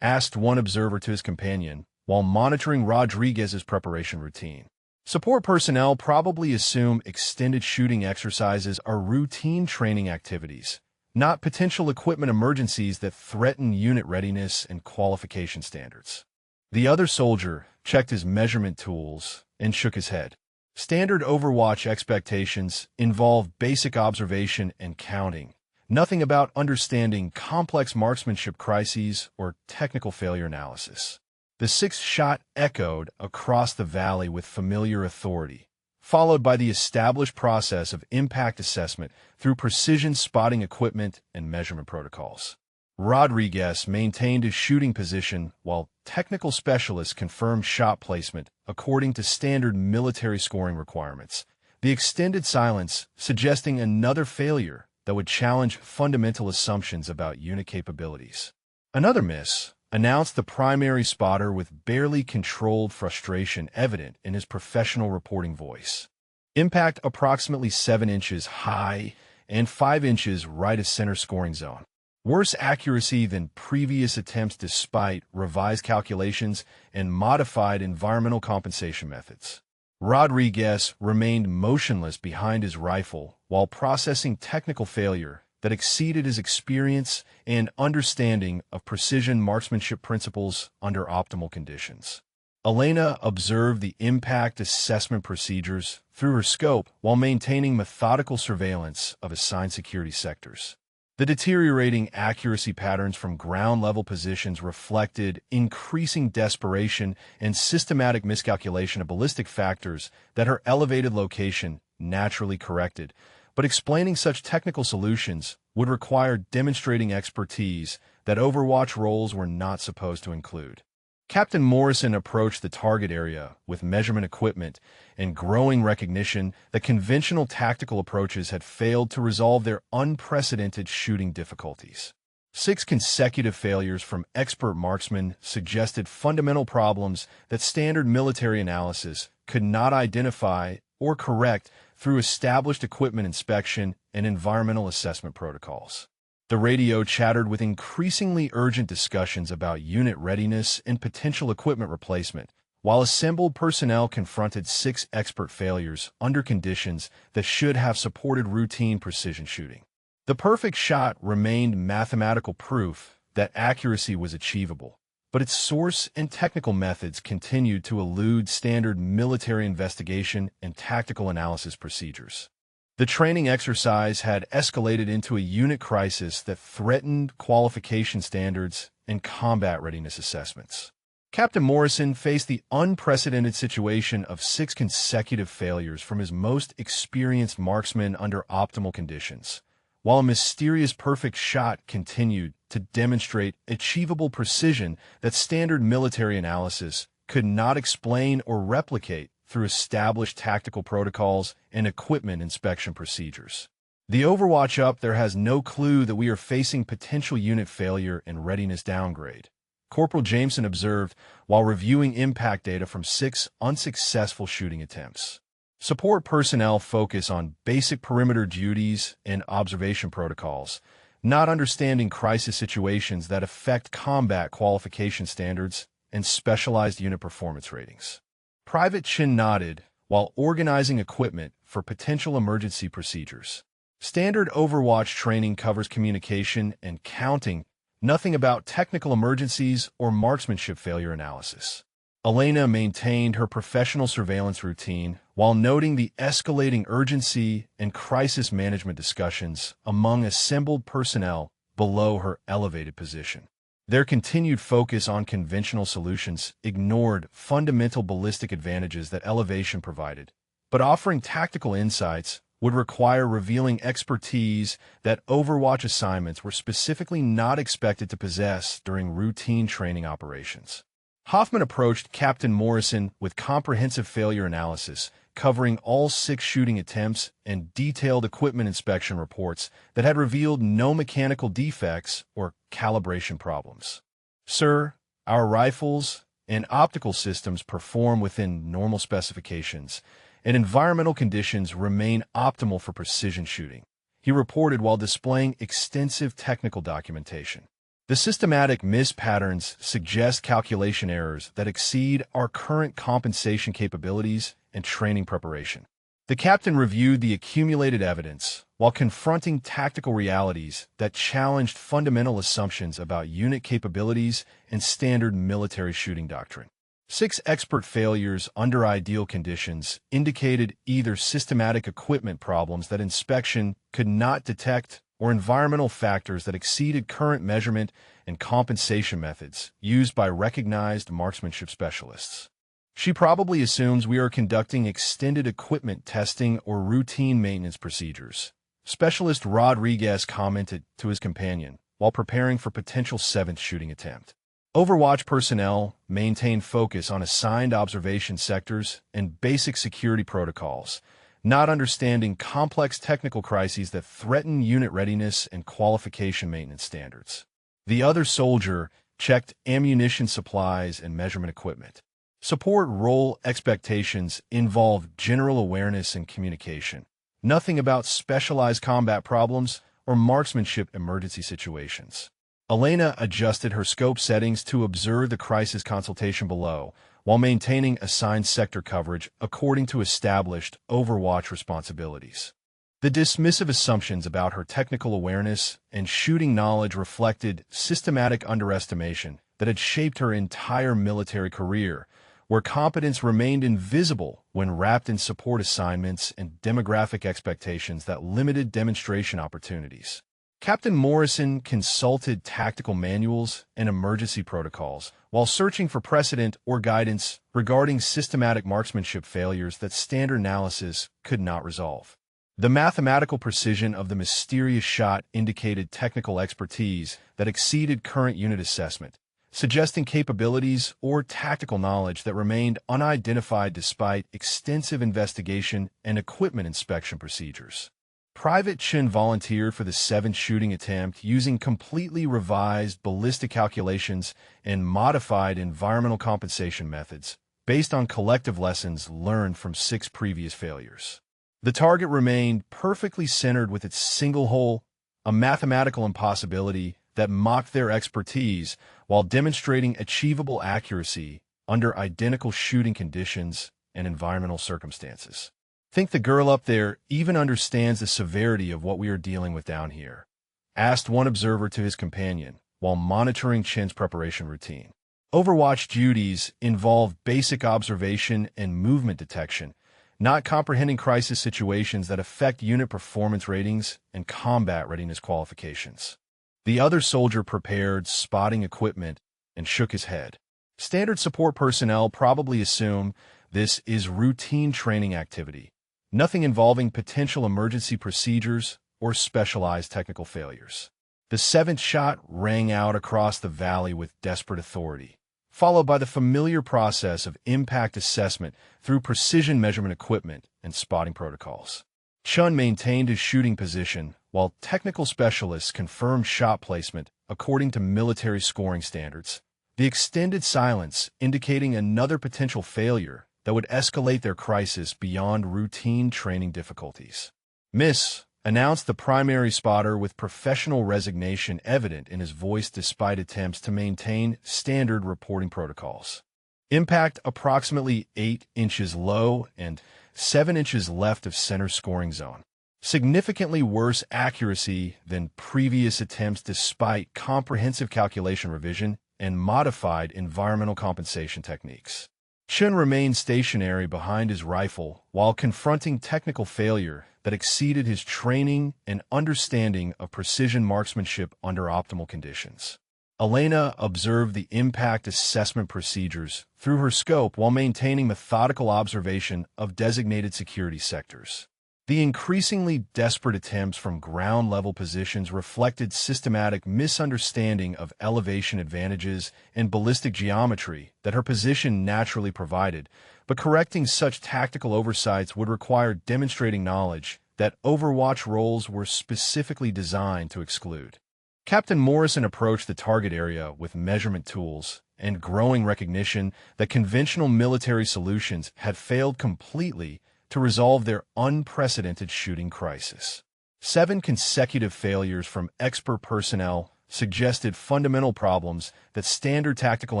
asked one observer to his companion, while monitoring Rodriguez's preparation routine. Support personnel probably assume extended shooting exercises are routine training activities, not potential equipment emergencies that threaten unit readiness and qualification standards. The other soldier checked his measurement tools and shook his head. Standard Overwatch expectations involve basic observation and counting, nothing about understanding complex marksmanship crises or technical failure analysis. The sixth shot echoed across the valley with familiar authority, followed by the established process of impact assessment through precision spotting equipment and measurement protocols. Rodriguez maintained his shooting position while technical specialists confirmed shot placement according to standard military scoring requirements, the extended silence suggesting another failure that would challenge fundamental assumptions about unit capabilities. Another miss, announced the primary spotter with barely controlled frustration evident in his professional reporting voice. Impact approximately 7 inches high and 5 inches right of center scoring zone. Worse accuracy than previous attempts despite revised calculations and modified environmental compensation methods. Rodriguez remained motionless behind his rifle while processing technical failure that exceeded his experience and understanding of precision marksmanship principles under optimal conditions. Elena observed the impact assessment procedures through her scope while maintaining methodical surveillance of assigned security sectors. The deteriorating accuracy patterns from ground-level positions reflected increasing desperation and systematic miscalculation of ballistic factors that her elevated location naturally corrected, but explaining such technical solutions would require demonstrating expertise that Overwatch roles were not supposed to include. Captain Morrison approached the target area with measurement equipment and growing recognition that conventional tactical approaches had failed to resolve their unprecedented shooting difficulties. 6 consecutive failures from expert marksmen suggested fundamental problems that standard military analysis could not identify or correct through established equipment inspection and environmental assessment protocols. The radio chattered with increasingly urgent discussions about unit readiness and potential equipment replacement, while assembled personnel confronted 6 expert failures under conditions that should have supported routine precision shooting. The perfect shot remained mathematical proof that accuracy was achievable, but its source and technical methods continued to elude standard military investigation and tactical analysis procedures. The training exercise had escalated into a unit crisis that threatened qualification standards and combat readiness assessments. Captain Morrison faced the unprecedented situation of 6 consecutive failures from his most experienced marksman under optimal conditions, while a mysterious perfect shot continued to demonstrate achievable precision that standard military analysis could not explain or replicate through established tactical protocols and equipment inspection procedures. The Overwatch up there has no clue that we are facing potential unit failure and readiness downgrade, Corporal Jameson observed while reviewing impact data from 6 unsuccessful shooting attempts. Support personnel focus on basic perimeter duties and observation protocols, not understanding crisis situations that affect combat qualification standards and specialized unit performance ratings. Private Chin nodded while organizing equipment for potential emergency procedures. Standard Overwatch training covers communication and counting, nothing about technical emergencies or marksmanship failure analysis. Elena maintained her professional surveillance routine while noting the escalating urgency and crisis management discussions among assembled personnel below her elevated position. Their continued focus on conventional solutions ignored fundamental ballistic advantages that elevation provided, but offering tactical insights would require revealing expertise that Overwatch assignments were specifically not expected to possess during routine training operations. Hoffman approached Captain Morrison with comprehensive failure analysis, covering all 6 shooting attempts and detailed equipment inspection reports that had revealed no mechanical defects or calibration problems. Sir, our rifles and optical systems perform within normal specifications, and environmental conditions remain optimal for precision shooting, he reported while displaying extensive technical documentation. The systematic miss patterns suggest calculation errors that exceed our current compensation capabilities and training preparation. The captain reviewed the accumulated evidence while confronting tactical realities that challenged fundamental assumptions about unit capabilities and standard military shooting doctrine. 6 expert failures under ideal conditions indicated either systematic equipment problems that inspection could not detect or environmental factors that exceeded current measurement and compensation methods used by recognized marksmanship specialists. She probably assumes we are conducting extended equipment testing or routine maintenance procedures, Specialist Rodriguez commented to his companion while preparing for potential 7th shooting attempt. Overwatch personnel maintain focus on assigned observation sectors and basic security protocols, not understanding complex technical crises that threaten unit readiness and qualification maintenance standards. The other soldier checked ammunition supplies and measurement equipment. Support role expectations involve general awareness and communication, nothing about specialized combat problems or marksmanship emergency situations. Elena adjusted her scope settings to observe the crisis consultation below, while maintaining assigned sector coverage according to established Overwatch responsibilities. The dismissive assumptions about her technical awareness and shooting knowledge reflected systematic underestimation that had shaped her entire military career, where competence remained invisible when wrapped in support assignments and demographic expectations that limited demonstration opportunities. Captain Morrison consulted tactical manuals and emergency protocols while searching for precedent or guidance regarding systematic marksmanship failures that standard analysis could not resolve. The mathematical precision of the mysterious shot indicated technical expertise that exceeded current unit assessment, suggesting capabilities or tactical knowledge that remained unidentified despite extensive investigation and equipment inspection procedures. Private Chen volunteered for the 7th shooting attempt using completely revised ballistic calculations and modified environmental compensation methods based on collective lessons learned from 6 previous failures. The target remained perfectly centered with its single hole, a mathematical impossibility that mocked their expertise while demonstrating achievable accuracy under identical shooting conditions and environmental circumstances. Think the girl up there even understands the severity of what we are dealing with down here? Asked one observer to his companion while monitoring Chen's preparation routine. Overwatch duties involve basic observation and movement detection, not comprehending crisis situations that affect unit performance ratings and combat readiness qualifications. The other soldier prepared spotting equipment and shook his head. Standard support personnel probably assume this is routine training activity, nothing involving potential emergency procedures or specialized technical failures. The 7th shot rang out across the valley with desperate authority, followed by the familiar process of impact assessment through precision measurement equipment and spotting protocols. Chun maintained his shooting position while technical specialists confirmed shot placement according to military scoring standards, the extended silence indicating another potential failure that would escalate their crisis beyond routine training difficulties. "Miss," announced the primary spotter with professional resignation evident in his voice despite attempts to maintain standard reporting protocols. Impact approximately 8 inches low and 7 inches left of center scoring zone. Significantly worse accuracy than previous attempts despite comprehensive calculation revision and modified environmental compensation techniques. Chen remained stationary behind his rifle while confronting technical failure that exceeded his training and understanding of precision marksmanship under optimal conditions. Elena observed the impact assessment procedures through her scope while maintaining methodical observation of designated security sectors. The increasingly desperate attempts from ground-level positions reflected systematic misunderstanding of elevation advantages and ballistic geometry that her position naturally provided, but correcting such tactical oversights would require demonstrating knowledge that Overwatch roles were specifically designed to exclude. Captain Morrison approached the target area with measurement tools and growing recognition that conventional military solutions had failed completely to resolve their unprecedented shooting crisis. 7 consecutive failures from expert personnel suggested fundamental problems that standard tactical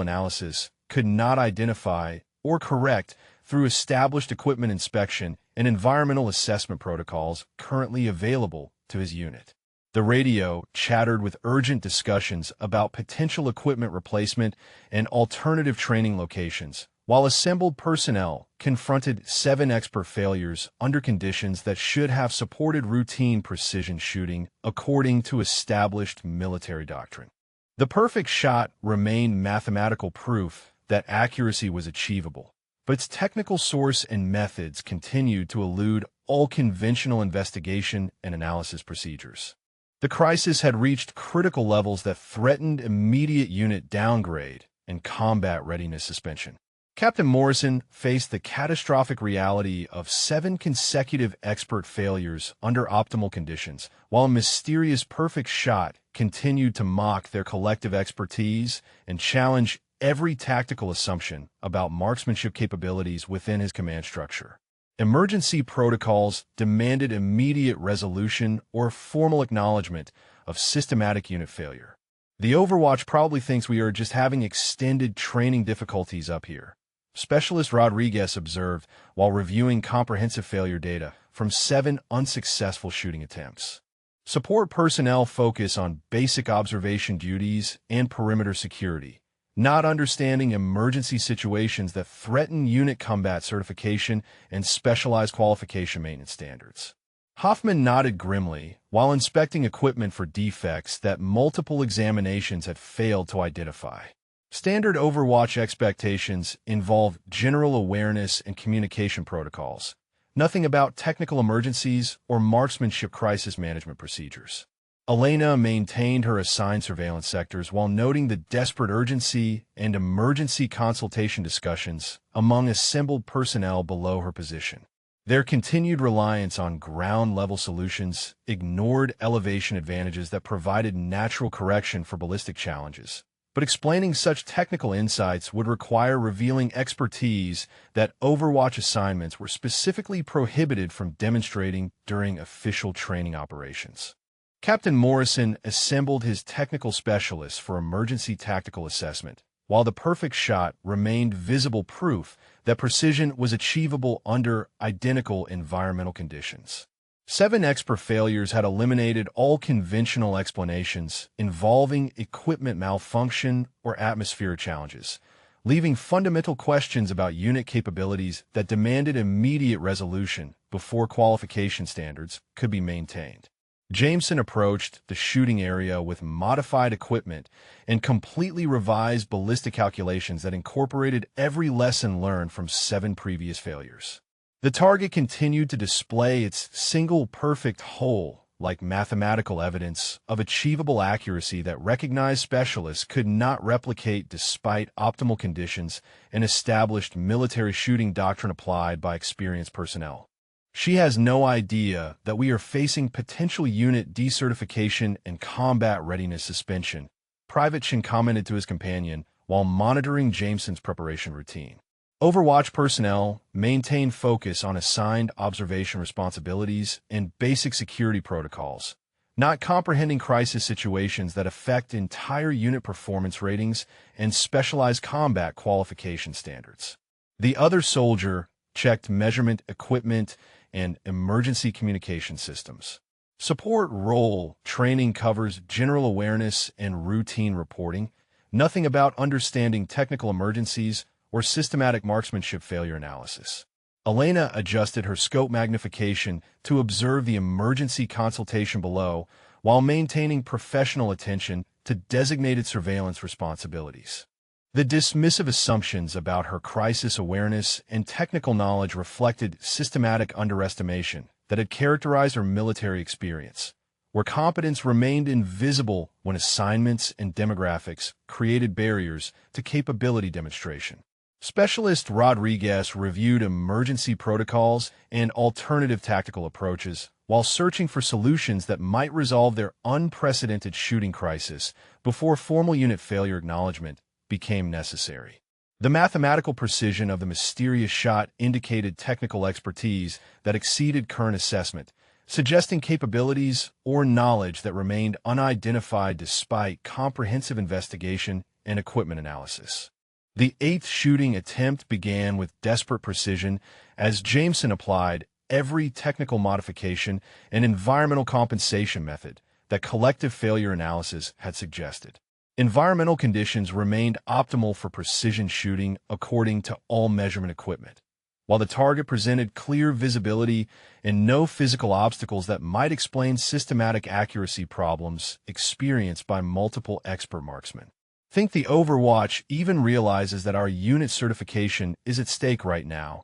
analysis could not identify or correct through established equipment inspection and environmental assessment protocols currently available to his unit. The radio chattered with urgent discussions about potential equipment replacement and alternative training locations, while assembled personnel confronted 7 expert failures under conditions that should have supported routine precision shooting according to established military doctrine. The perfect shot remained mathematical proof that accuracy was achievable, but its technical source and methods continued to elude all conventional investigation and analysis procedures. The crisis had reached critical levels that threatened immediate unit downgrade and combat readiness suspension. Captain Morrison faced the catastrophic reality of 7 consecutive expert failures under optimal conditions, while a mysterious perfect shot continued to mock their collective expertise and challenge every tactical assumption about marksmanship capabilities within his command structure. Emergency protocols demanded immediate resolution or formal acknowledgement of systematic unit failure. The Overwatch probably thinks we are just having extended training difficulties up here, Specialist Rodriguez observed while reviewing comprehensive failure data from 7 unsuccessful shooting attempts. Support personnel focus on basic observation duties and perimeter security, not understanding emergency situations that threaten unit combat certification and specialized qualification maintenance standards. Hoffman nodded grimly while inspecting equipment for defects that multiple examinations had failed to identify. Standard Overwatch expectations involve general awareness and communication protocols, nothing about technical emergencies or marksmanship crisis management procedures. Elena maintained her assigned surveillance sectors while noting the desperate urgency and emergency consultation discussions among assembled personnel below her position. Their continued reliance on ground-level solutions ignored elevation advantages that provided natural correction for ballistic challenges. But explaining such technical insights would require revealing expertise that Overwatch assignments were specifically prohibited from demonstrating during official training operations. Captain Morrison assembled his technical specialists for emergency tactical assessment, while the perfect shot remained visible proof that precision was achievable under identical environmental conditions. 7 expert failures had eliminated all conventional explanations involving equipment malfunction or atmospheric challenges, leaving fundamental questions about unit capabilities that demanded immediate resolution before qualification standards could be maintained. Jameson approached the shooting area with modified equipment and completely revised ballistic calculations that incorporated every lesson learned from 7 previous failures. The target continued to display its single perfect hole like mathematical evidence of achievable accuracy that recognized specialists could not replicate despite optimal conditions and established military shooting doctrine applied by experienced personnel. She has no idea that we are facing potential unit decertification and combat readiness suspension, Private Chin commented to his companion while monitoring Jameson's preparation routine. Overwatch personnel maintain focus on assigned observation responsibilities and basic security protocols, not comprehending crisis situations that affect entire unit performance ratings and specialized combat qualification standards. The other soldier checked measurement equipment and emergency communication systems. Support role training covers general awareness and routine reporting, nothing about understanding technical emergencies or systematic marksmanship failure analysis. Elena adjusted her scope magnification to observe the emergency consultation below while maintaining professional attention to designated surveillance responsibilities. The dismissive assumptions about her crisis awareness and technical knowledge reflected systematic underestimation that had characterized her military experience, where competence remained invisible when assignments and demographics created barriers to capability demonstration. Specialist Rodriguez reviewed emergency protocols and alternative tactical approaches while searching for solutions that might resolve their unprecedented shooting crisis before formal unit failure acknowledgement became necessary. The mathematical precision of the mysterious shot indicated technical expertise that exceeded current assessment, suggesting capabilities or knowledge that remained unidentified despite comprehensive investigation and equipment analysis. The 8th shooting attempt began with desperate precision as Jameson applied every technical modification and environmental compensation method that collective failure analysis had suggested. Environmental conditions remained optimal for precision shooting according to all measurement equipment, while the target presented clear visibility and no physical obstacles that might explain systematic accuracy problems experienced by multiple expert marksmen. Think the Overwatch even realizes that our unit certification is at stake right now,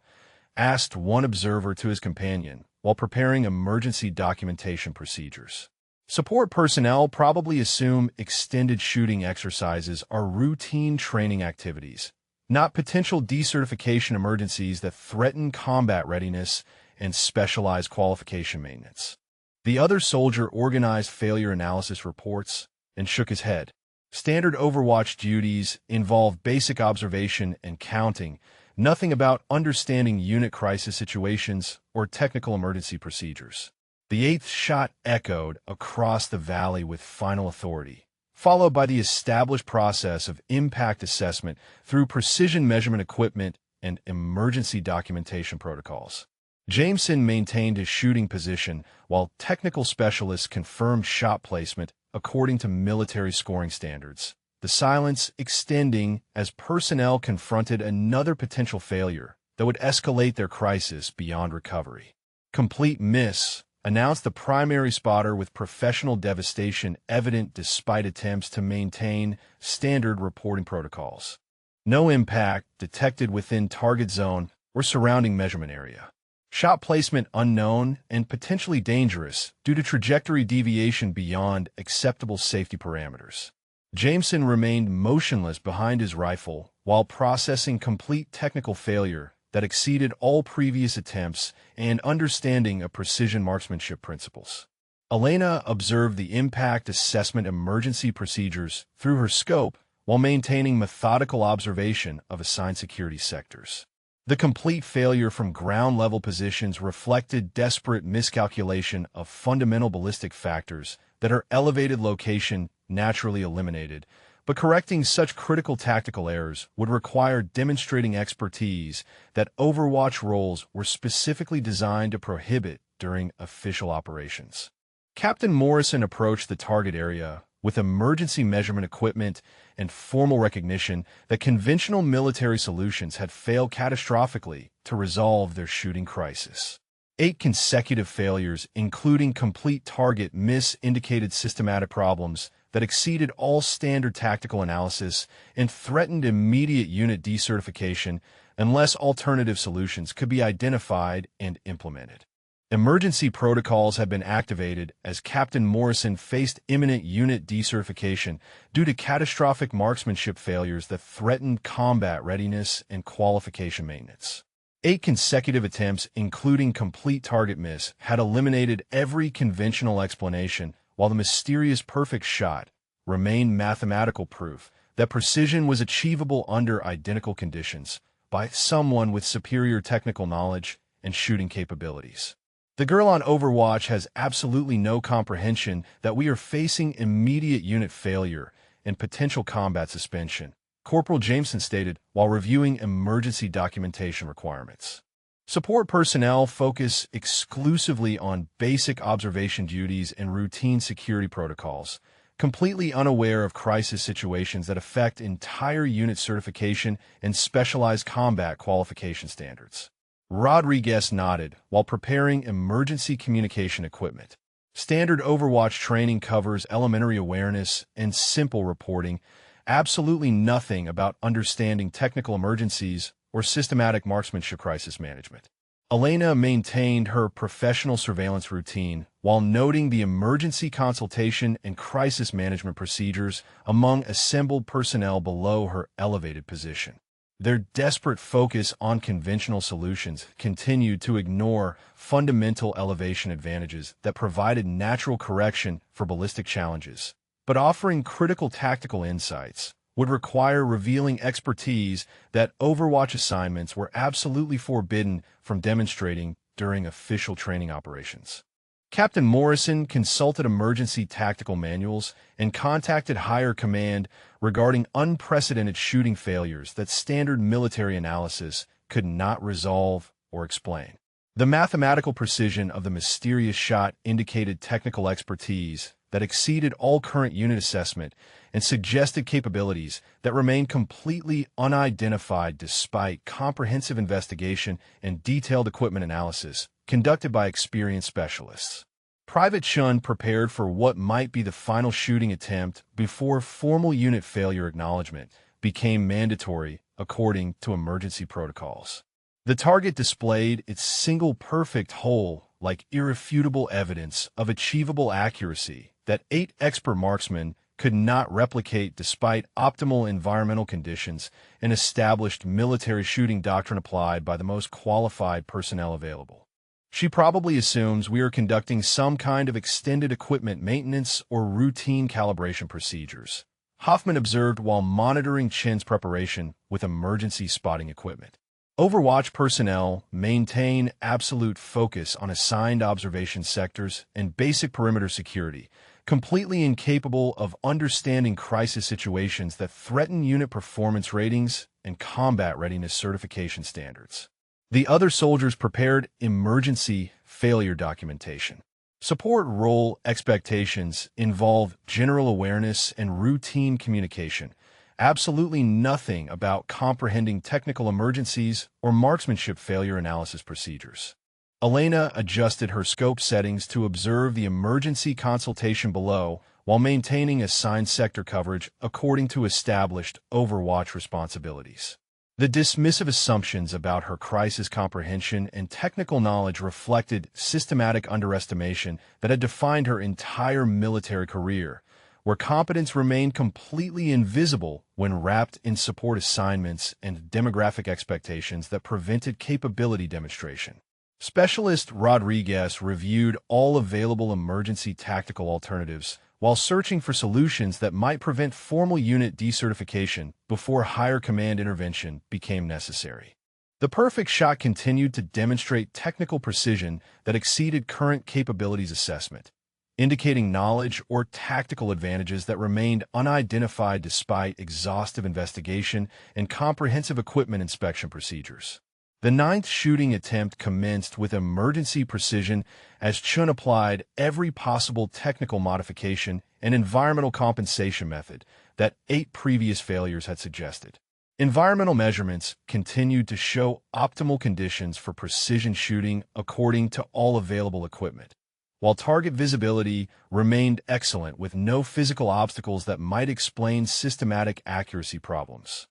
asked one observer to his companion while preparing emergency documentation procedures. Support personnel probably assume extended shooting exercises are routine training activities, not potential decertification emergencies that threaten combat readiness and specialized qualification maintenance. The other soldier organized failure analysis reports and shook his head. Standard Overwatch duties involve basic observation and counting, nothing about understanding unit crisis situations or technical emergency procedures. The eighth shot echoed across the valley with final authority, followed by the established process of impact assessment through precision measurement equipment and emergency documentation protocols. Jameson maintained his shooting position while technical specialists confirmed shot placement according to military scoring standards, the silence extending as personnel confronted another potential failure that would escalate their crisis beyond recovery. Complete miss, announced the primary spotter with professional devastation evident despite attempts to maintain standard reporting protocols. No impact detected within target zone or surrounding measurement area. Shot placement unknown and potentially dangerous due to trajectory deviation beyond acceptable safety parameters. Jameson remained motionless behind his rifle while processing complete technical failure that exceeded all previous attempts and understanding of precision marksmanship principles. Elena observed the impact assessment emergency procedures through her scope while maintaining methodical observation of assigned security sectors. The complete failure from ground-level positions reflected desperate miscalculation of fundamental ballistic factors that are elevated location naturally eliminated, but correcting such critical tactical errors would require demonstrating expertise that Overwatch roles were specifically designed to prohibit during official operations. Captain Morrison approached the target area with emergency measurement equipment and formal recognition that conventional military solutions had failed catastrophically to resolve their shooting crisis. 8 consecutive failures, including complete target miss, indicated systematic problems that exceeded all standard tactical analysis and threatened immediate unit decertification unless alternative solutions could be identified and implemented. Emergency protocols had been activated as Captain Morrison faced imminent unit decertification due to catastrophic marksmanship failures that threatened combat readiness and qualification maintenance. 8 consecutive attempts, including complete target miss, had eliminated every conventional explanation, while the mysterious perfect shot remained mathematical proof that precision was achievable under identical conditions by someone with superior technical knowledge and shooting capabilities. The girl on Overwatch has absolutely no comprehension that we are facing immediate unit failure and potential combat suspension, Corporal Jameson stated while reviewing emergency documentation requirements. Support personnel focus exclusively on basic observation duties and routine security protocols, completely unaware of crisis situations that affect entire unit certification and specialized combat qualification standards. Rodriguez nodded while preparing emergency communication equipment. Standard Overwatch training covers elementary awareness and simple reporting, absolutely nothing about understanding technical emergencies or systematic marksmanship crisis management. Elena maintained her professional surveillance routine while noting the emergency consultation and crisis management procedures among assembled personnel below her elevated position. Their desperate focus on conventional solutions continued to ignore fundamental elevation advantages that provided natural correction for ballistic challenges, but offering critical tactical insights would require revealing expertise that Overwatch assignments were absolutely forbidden from demonstrating during official training operations. Captain Morrison consulted emergency tactical manuals and contacted higher command regarding unprecedented shooting failures that standard military analysis could not resolve or explain. The mathematical precision of the mysterious shot indicated technical expertise that exceeded all current unit assessment and suggested capabilities that remained completely unidentified despite comprehensive investigation and detailed equipment analysis conducted by experienced specialists. Private Chun prepared for what might be the final shooting attempt before formal unit failure acknowledgement became mandatory according to emergency protocols. The target displayed its single perfect hole like irrefutable evidence of achievable accuracy that 8 expert marksmen could not replicate despite optimal environmental conditions and established military shooting doctrine applied by the most qualified personnel available. She probably assumes we are conducting some kind of extended equipment maintenance or routine calibration procedures, Hoffman observed while monitoring Chin's preparation with emergency spotting equipment. Overwatch personnel maintain absolute focus on assigned observation sectors and basic perimeter security, completely incapable of understanding crisis situations that threaten unit performance ratings and combat readiness certification standards. The other soldiers prepared emergency failure documentation. Support role expectations involve general awareness and routine communication, absolutely nothing about comprehending technical emergencies or marksmanship failure analysis procedures. Elena adjusted her scope settings to observe the emergency consultation below while maintaining assigned sector coverage according to established Overwatch responsibilities. The dismissive assumptions about her crisis comprehension and technical knowledge reflected systematic underestimation that had defined her entire military career, where competence remained completely invisible when wrapped in support assignments and demographic expectations that prevented capability demonstration. Specialist Rodriguez reviewed all available emergency tactical alternatives while searching for solutions that might prevent formal unit decertification before higher command intervention became necessary. The perfect shot continued to demonstrate technical precision that exceeded current capabilities assessment, indicating knowledge or tactical advantages that remained unidentified despite exhaustive investigation and comprehensive equipment inspection procedures. The 9th shooting attempt commenced with emergency precision as Chun applied every possible technical modification and environmental compensation method that 8 previous failures had suggested. Environmental measurements continued to show optimal conditions for precision shooting according to all available equipment, while target visibility remained excellent with no physical obstacles that might explain systematic accuracy problems.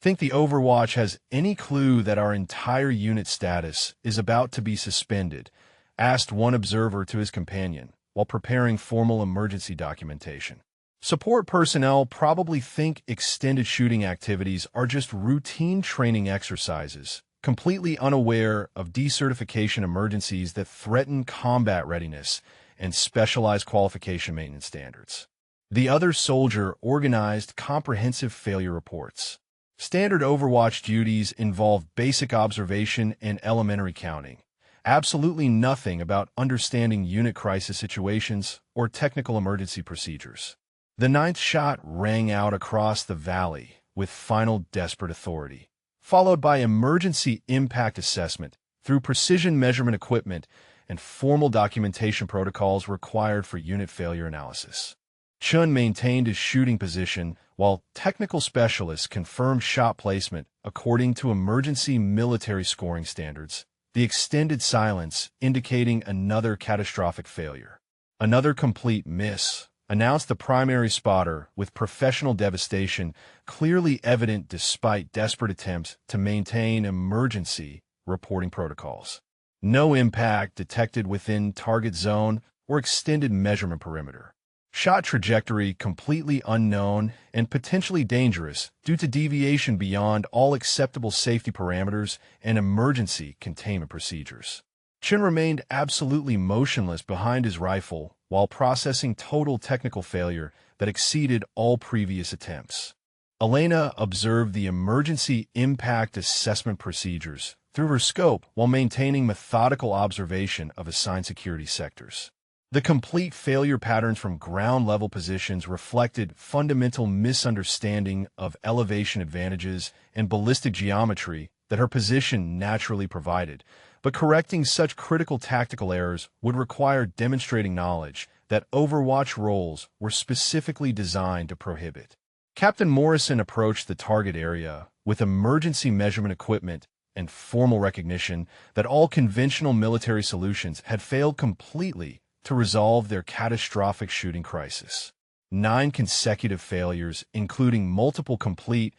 Think the Overwatch has any clue that our entire unit status is about to be suspended? Asked one observer to his companion while preparing formal emergency documentation. Support personnel probably think extended shooting activities are just routine training exercises, completely unaware of decertification emergencies that threaten combat readiness and specialized qualification maintenance standards. The other soldier organized comprehensive failure reports. Standard Overwatch duties involve basic observation and elementary counting, absolutely nothing about understanding unit crisis situations or technical emergency procedures. The 9th shot rang out across the valley with final desperate authority, followed by emergency impact assessment through precision measurement equipment and formal documentation protocols required for unit failure analysis. Chun maintained his shooting position while technical specialists confirmed shot placement according to emergency military scoring standards, the extended silence indicating another catastrophic failure. Another complete miss, announced the primary spotter with professional devastation clearly evident despite desperate attempts to maintain emergency reporting protocols. No impact detected within target zone or extended measurement perimeter. Shot trajectory completely unknown and potentially dangerous due to deviation beyond all acceptable safety parameters and emergency containment procedures. Chin remained absolutely motionless behind his rifle while processing total technical failure that exceeded all previous attempts. Elena observed the emergency impact assessment procedures through her scope while maintaining methodical observation of assigned security sectors. The complete failure patterns from ground-level positions reflected fundamental misunderstanding of elevation advantages and ballistic geometry that her position naturally provided, But correcting such critical tactical errors would require demonstrating knowledge that Overwatch roles were specifically designed to prohibit. Captain Morrison approached the target area with emergency measurement equipment and formal recognition that all conventional military solutions had failed completely to resolve their catastrophic shooting crisis. 9 consecutive failures, including multiple complete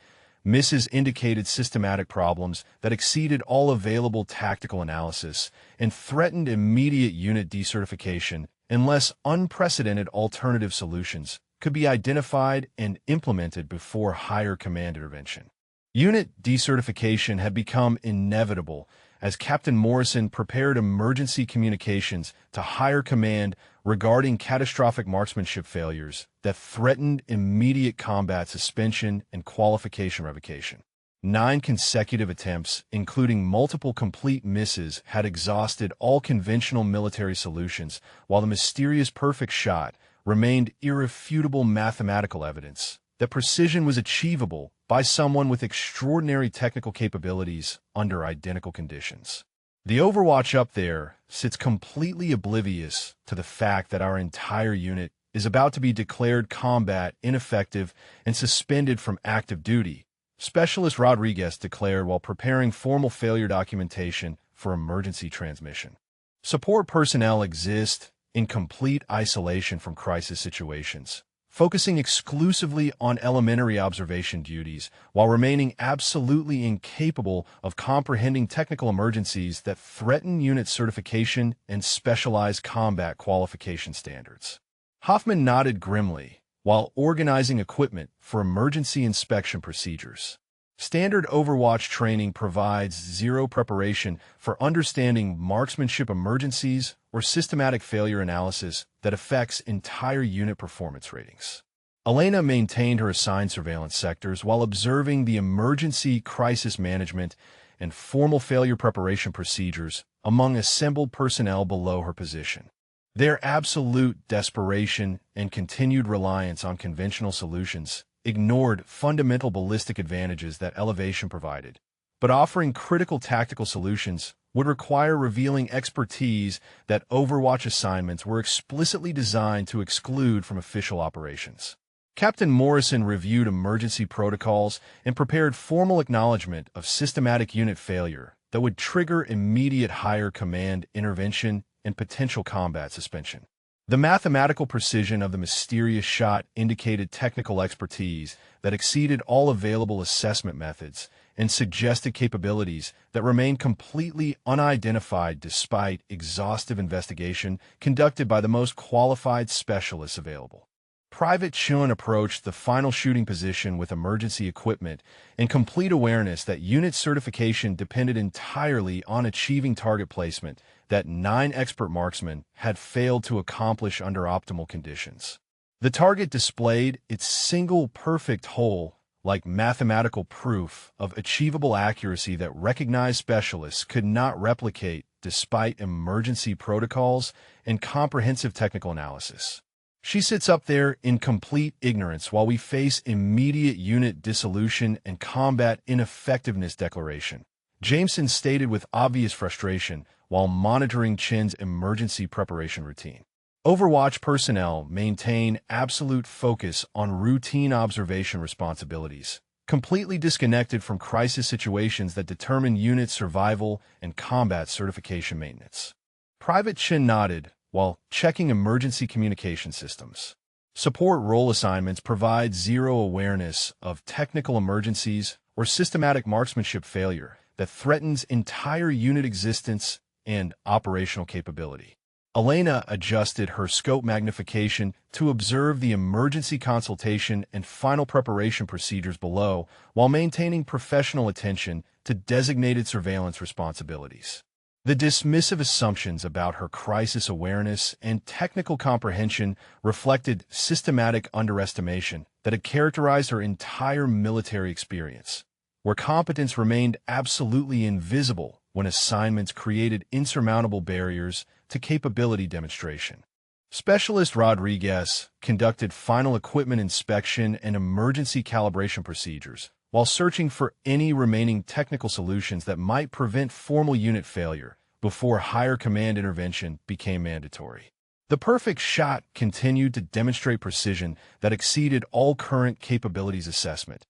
misses, indicated systematic problems that exceeded all available tactical analysis and threatened immediate unit decertification unless unprecedented alternative solutions could be identified and implemented before higher command intervention. Unit decertification had become inevitable as Captain Morrison prepared emergency communications to higher command regarding catastrophic marksmanship failures that threatened immediate combat suspension and qualification revocation. 9 consecutive attempts, including multiple complete misses, had exhausted all conventional military solutions, while the mysterious perfect shot remained irrefutable mathematical evidence that precision was achievable by someone with extraordinary technical capabilities under identical conditions. The Overwatch up there sits completely oblivious to the fact that our entire unit is about to be declared combat ineffective and suspended from active duty, Specialist Rodriguez declared while preparing formal failure documentation for emergency transmission. Support personnel exist in complete isolation from crisis situations, focusing exclusively on elementary observation duties while remaining absolutely incapable of comprehending technical emergencies that threaten unit certification and specialized combat qualification standards. Hoffman nodded grimly while organizing equipment for emergency inspection procedures. Standard Overwatch training provides zero preparation for understanding marksmanship emergencies or systematic failure analysis that affects entire unit performance ratings. Elena maintained her assigned surveillance sectors while observing the emergency crisis management and formal failure preparation procedures among assembled personnel below her position. Their absolute desperation and continued reliance on conventional solutions ignored fundamental ballistic advantages that elevation provided, but offering critical tactical solutions would require revealing expertise that Overwatch assignments were explicitly designed to exclude from official operations. Captain Morrison reviewed emergency protocols and prepared formal acknowledgement of systematic unit failure that would trigger immediate higher command intervention and potential combat suspension. The mathematical precision of the mysterious shot indicated technical expertise that exceeded all available assessment methods and suggested capabilities that remained completely unidentified despite exhaustive investigation conducted by the most qualified specialists available. Private Chun approached the final shooting position with emergency equipment and complete awareness that unit certification depended entirely on achieving target placement that 9 expert marksmen had failed to accomplish under optimal conditions. The target displayed its single perfect hole like mathematical proof of achievable accuracy that recognized specialists could not replicate despite emergency protocols and comprehensive technical analysis. She sits up there in complete ignorance while we face immediate unit dissolution and combat ineffectiveness declaration, Jameson stated with obvious frustration while monitoring Chin's emergency preparation routine. Overwatch personnel maintain absolute focus on routine observation responsibilities, completely disconnected from crisis situations that determine unit survival and combat certification maintenance. Private Chin nodded while checking emergency communication systems. Support role assignments provide zero awareness of technical emergencies or systematic marksmanship failure that threatens entire unit existence and operational capability. Elena adjusted her scope magnification to observe the emergency consultation and final preparation procedures below while maintaining professional attention to designated surveillance responsibilities. The dismissive assumptions about her crisis awareness and technical comprehension reflected systematic underestimation that had characterized her entire military experience, where competence remained absolutely invisible when assignments created insurmountable barriers to capability demonstration. Specialist Rodriguez conducted final equipment inspection and emergency calibration procedures while searching for any remaining technical solutions that might prevent formal unit failure before higher command intervention became mandatory. The perfect shot continued to demonstrate precision that exceeded all current capabilities assessment,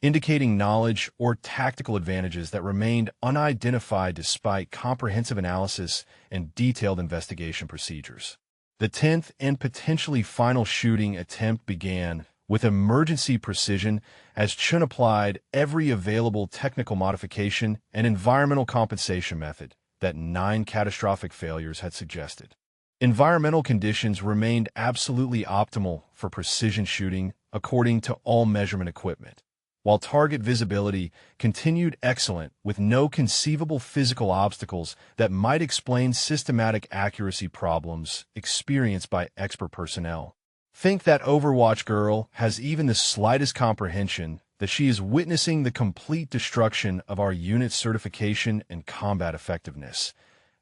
indicating knowledge or tactical advantages that remained unidentified despite comprehensive analysis and detailed investigation procedures. The 10th and potentially final shooting attempt began with emergency precision as Chun applied every available technical modification and environmental compensation method that 9 catastrophic failures had suggested. Environmental conditions remained absolutely optimal for precision shooting according to all measurement equipment, while target visibility continued excellent with no conceivable physical obstacles that might explain systematic accuracy problems experienced by expert personnel. Think that Overwatch girl has even the slightest comprehension that she is witnessing the complete destruction of our unit's certification and combat effectiveness,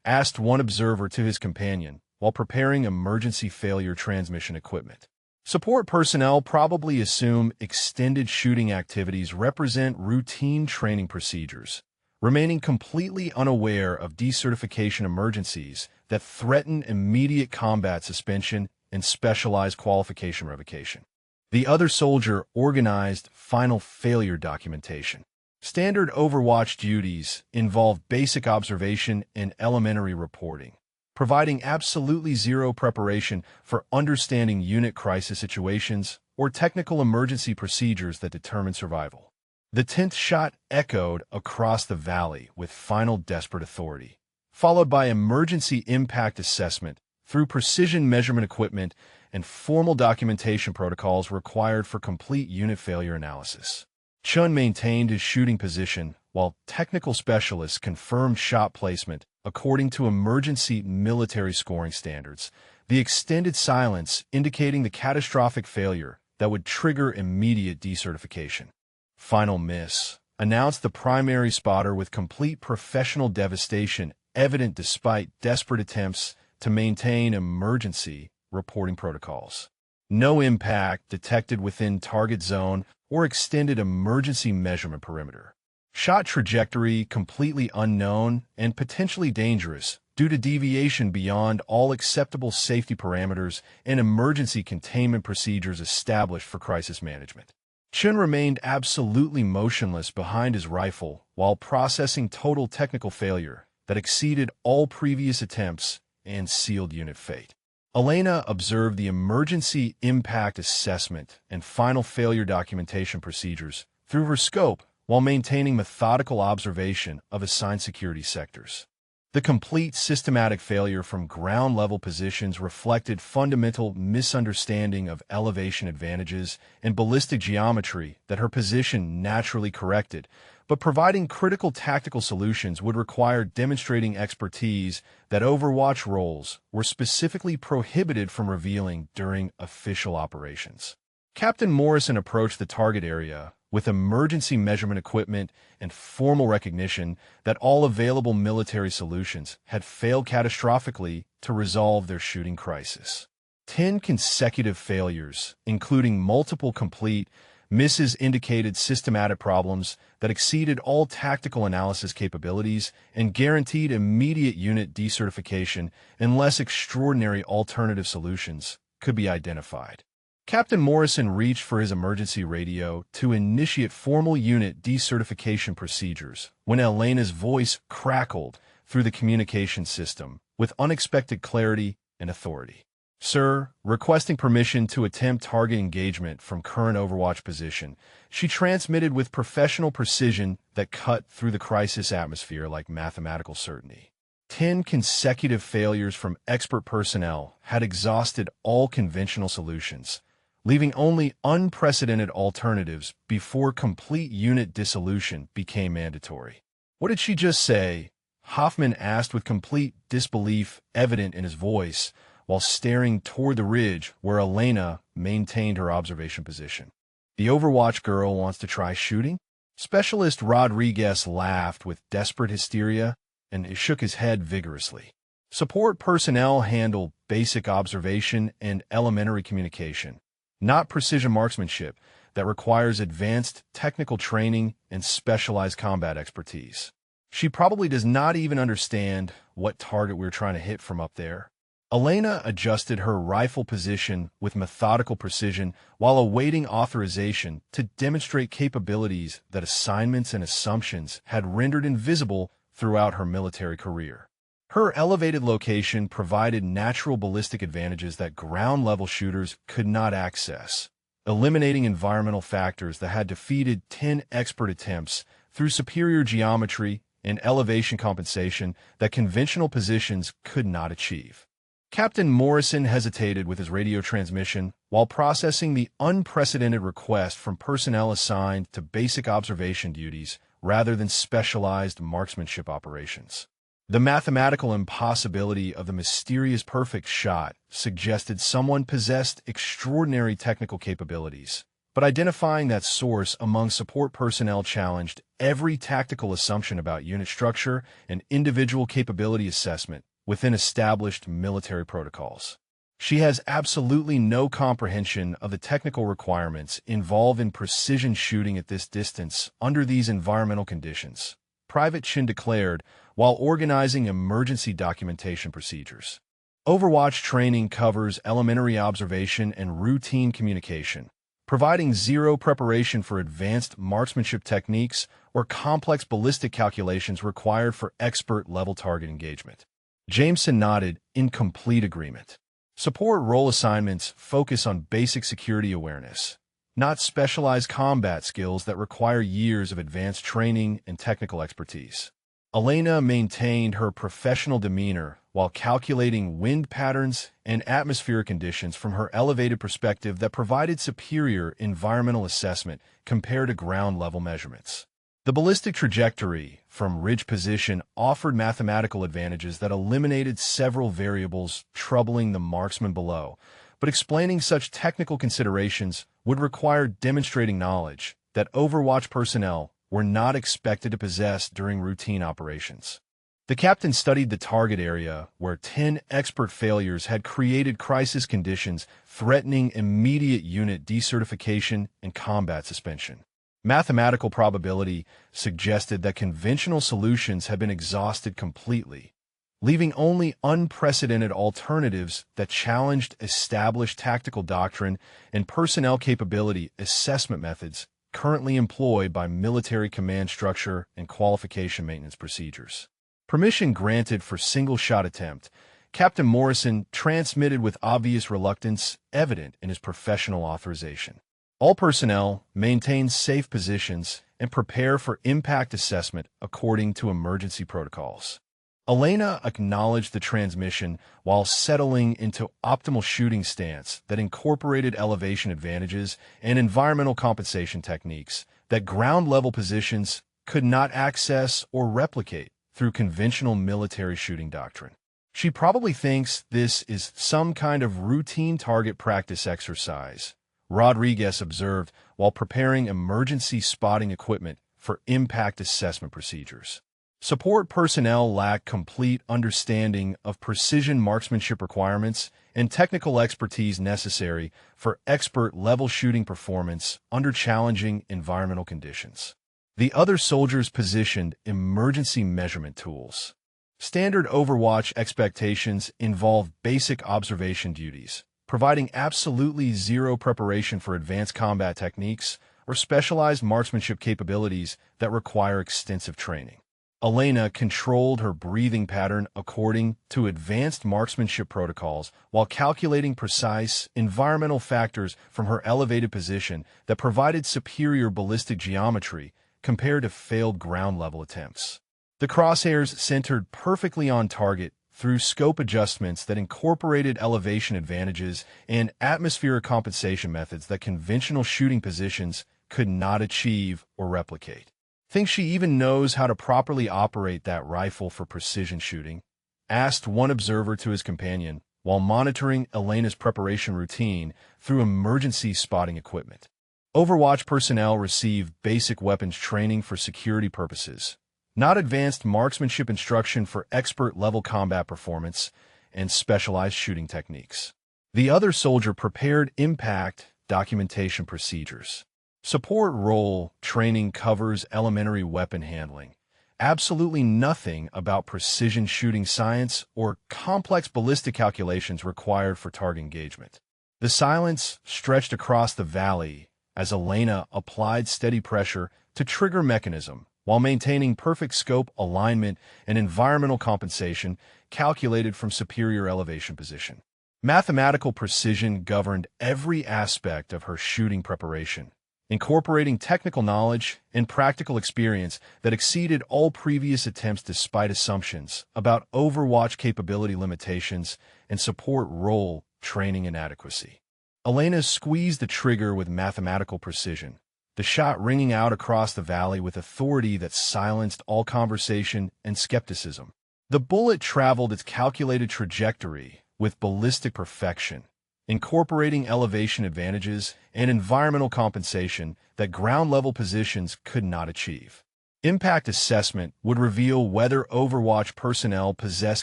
asked one observer to his companion while preparing emergency failure transmission equipment. Support personnel probably assume extended shooting activities represent routine training procedures, remaining completely unaware of decertification emergencies that threaten immediate combat suspension and specialized qualification revocation. The other soldier organized final failure documentation. Standard Overwatch duties involve basic observation and elementary reporting, providing absolutely zero preparation for understanding unit crisis situations or technical emergency procedures that determine survival. The 10th shot echoed across the valley with final desperate authority, followed by emergency impact assessment through precision measurement equipment and formal documentation protocols required for complete unit failure analysis. Chun maintained his shooting position while technical specialists confirmed shot placement according to emergency military scoring standards, the extended silence indicating the catastrophic failure that would trigger immediate decertification. Final miss, announced the primary spotter with complete professional devastation evident despite desperate attempts to maintain emergency reporting protocols. No impact detected within target zone or extended emergency measurement perimeter. Shot trajectory completely unknown and potentially dangerous due to deviation beyond all acceptable safety parameters and emergency containment procedures established for crisis management. Chun remained absolutely motionless behind his rifle while processing total technical failure that exceeded all previous attempts and sealed unit fate. Elena observed the emergency impact assessment and final failure documentation procedures through her scope while maintaining methodical observation of assigned security sectors. The complete systematic failure from ground-level positions reflected fundamental misunderstanding of elevation advantages and ballistic geometry that her position naturally corrected, but providing critical tactical solutions would require demonstrating expertise that Overwatch roles were specifically prohibited from revealing during official operations. Captain Morrison approached the target area with emergency measurement equipment and formal recognition that all available military solutions had failed catastrophically to resolve their shooting crisis. 10 consecutive failures, including multiple complete misses, indicated systematic problems that exceeded all tactical analysis capabilities and guaranteed immediate unit decertification unless extraordinary alternative solutions could be identified. Captain Morrison reached for his emergency radio to initiate formal unit decertification procedures when Elena's voice crackled through the communication system with unexpected clarity and authority. "Sir, requesting permission to attempt target engagement from current Overwatch position," she transmitted with professional precision that cut through the crisis atmosphere like mathematical certainty. 10 consecutive failures from expert personnel had exhausted all conventional solutions, leaving only unprecedented alternatives before complete unit dissolution became mandatory. "What did she just say?" Hoffman asked with complete disbelief evident in his voice, while staring toward the ridge where Elena maintained her observation position. "The Overwatch girl wants to try shooting?" Specialist Rodriguez laughed with desperate hysteria and shook his head vigorously. Support personnel handle basic observation and elementary communication, not precision marksmanship that requires advanced technical training and specialized combat expertise. She probably does not even understand what target we're trying to hit from up there. Elena adjusted her rifle position with methodical precision while awaiting authorization to demonstrate capabilities that assignments and assumptions had rendered invisible throughout her military career. Her elevated location provided natural ballistic advantages that ground-level shooters could not access, eliminating environmental factors that had defeated 10 expert attempts through superior geometry and elevation compensation that conventional positions could not achieve. Captain Morrison hesitated with his radio transmission while processing the unprecedented request from personnel assigned to basic observation duties rather than specialized marksmanship operations. The mathematical impossibility of the mysterious perfect shot suggested someone possessed extraordinary technical capabilities, but identifying that source among support personnel challenged every tactical assumption about unit structure and individual capability assessment within established military protocols. She has absolutely no comprehension of the technical requirements involved in precision shooting at this distance under these environmental conditions, Private Chin declared while organizing emergency documentation procedures. Overwatch training covers elementary observation and routine communication, providing zero preparation for advanced marksmanship techniques or complex ballistic calculations required for expert-level target engagement. Jameson nodded in complete agreement. Support role assignments focus on basic security awareness, not specialized combat skills that require years of advanced training and technical expertise. Elena maintained her professional demeanor while calculating wind patterns and atmospheric conditions from her elevated perspective that provided superior environmental assessment compared to ground-level measurements. The ballistic trajectory from ridge position offered mathematical advantages that eliminated several variables troubling the marksman below, but explaining such technical considerations would require demonstrating knowledge that Overwatch personnel were not expected to possess during routine operations. The captain studied the target area where 10 expert failures had created crisis conditions threatening immediate unit decertification and combat suspension. Mathematical probability suggested that conventional solutions had been exhausted completely, leaving only unprecedented alternatives that challenged established tactical doctrine and personnel capability assessment methods currently employed by military command structure and qualification maintenance procedures. Permission granted for single-shot attempt, Captain Morrison transmitted with obvious reluctance evident in his professional authorization. All personnel maintain safe positions and prepare for impact assessment according to emergency protocols. Elena acknowledged the transmission while settling into optimal shooting stance that incorporated elevation advantages and environmental compensation techniques that ground-level positions could not access or replicate through conventional military shooting doctrine. She probably thinks this is some kind of routine target practice exercise, Rodriguez observed while preparing emergency spotting equipment for impact assessment procedures. Support personnel lack complete understanding of precision marksmanship requirements and technical expertise necessary for expert-level shooting performance under challenging environmental conditions. The other soldiers positioned emergency measurement tools. Standard Overwatch expectations involve basic observation duties, providing absolutely zero preparation for advanced combat techniques or specialized marksmanship capabilities that require extensive training. Elena controlled her breathing pattern according to advanced marksmanship protocols while calculating precise environmental factors from her elevated position that provided superior ballistic geometry compared to failed ground-level attempts. The crosshairs centered perfectly on target through scope adjustments that incorporated elevation advantages and atmospheric compensation methods that conventional shooting positions could not achieve or replicate. Think she even knows how to properly operate that rifle for precision shooting? Asked one observer to his companion while monitoring Elena's preparation routine through emergency spotting equipment. Overwatch personnel receive basic weapons training for security purposes, not advanced marksmanship instruction for expert-level combat performance and specialized shooting techniques. The other soldier prepared impact documentation procedures. Support role training covers elementary weapon handling, absolutely nothing about precision shooting science or complex ballistic calculations required for target engagement. The silence stretched across the valley as Elena applied steady pressure to trigger mechanism while maintaining perfect scope alignment and environmental compensation calculated from superior elevation position. Mathematical precision governed every aspect of her shooting preparation, incorporating technical knowledge and practical experience that exceeded all previous attempts despite assumptions about Overwatch capability limitations and support role training inadequacy. Elena squeezed the trigger with mathematical precision, the shot ringing out across the valley with authority that silenced all conversation and skepticism. The bullet traveled its calculated trajectory with ballistic perfection, incorporating elevation advantages and environmental compensation that ground-level positions could not achieve. Impact assessment would reveal whether Overwatch personnel possess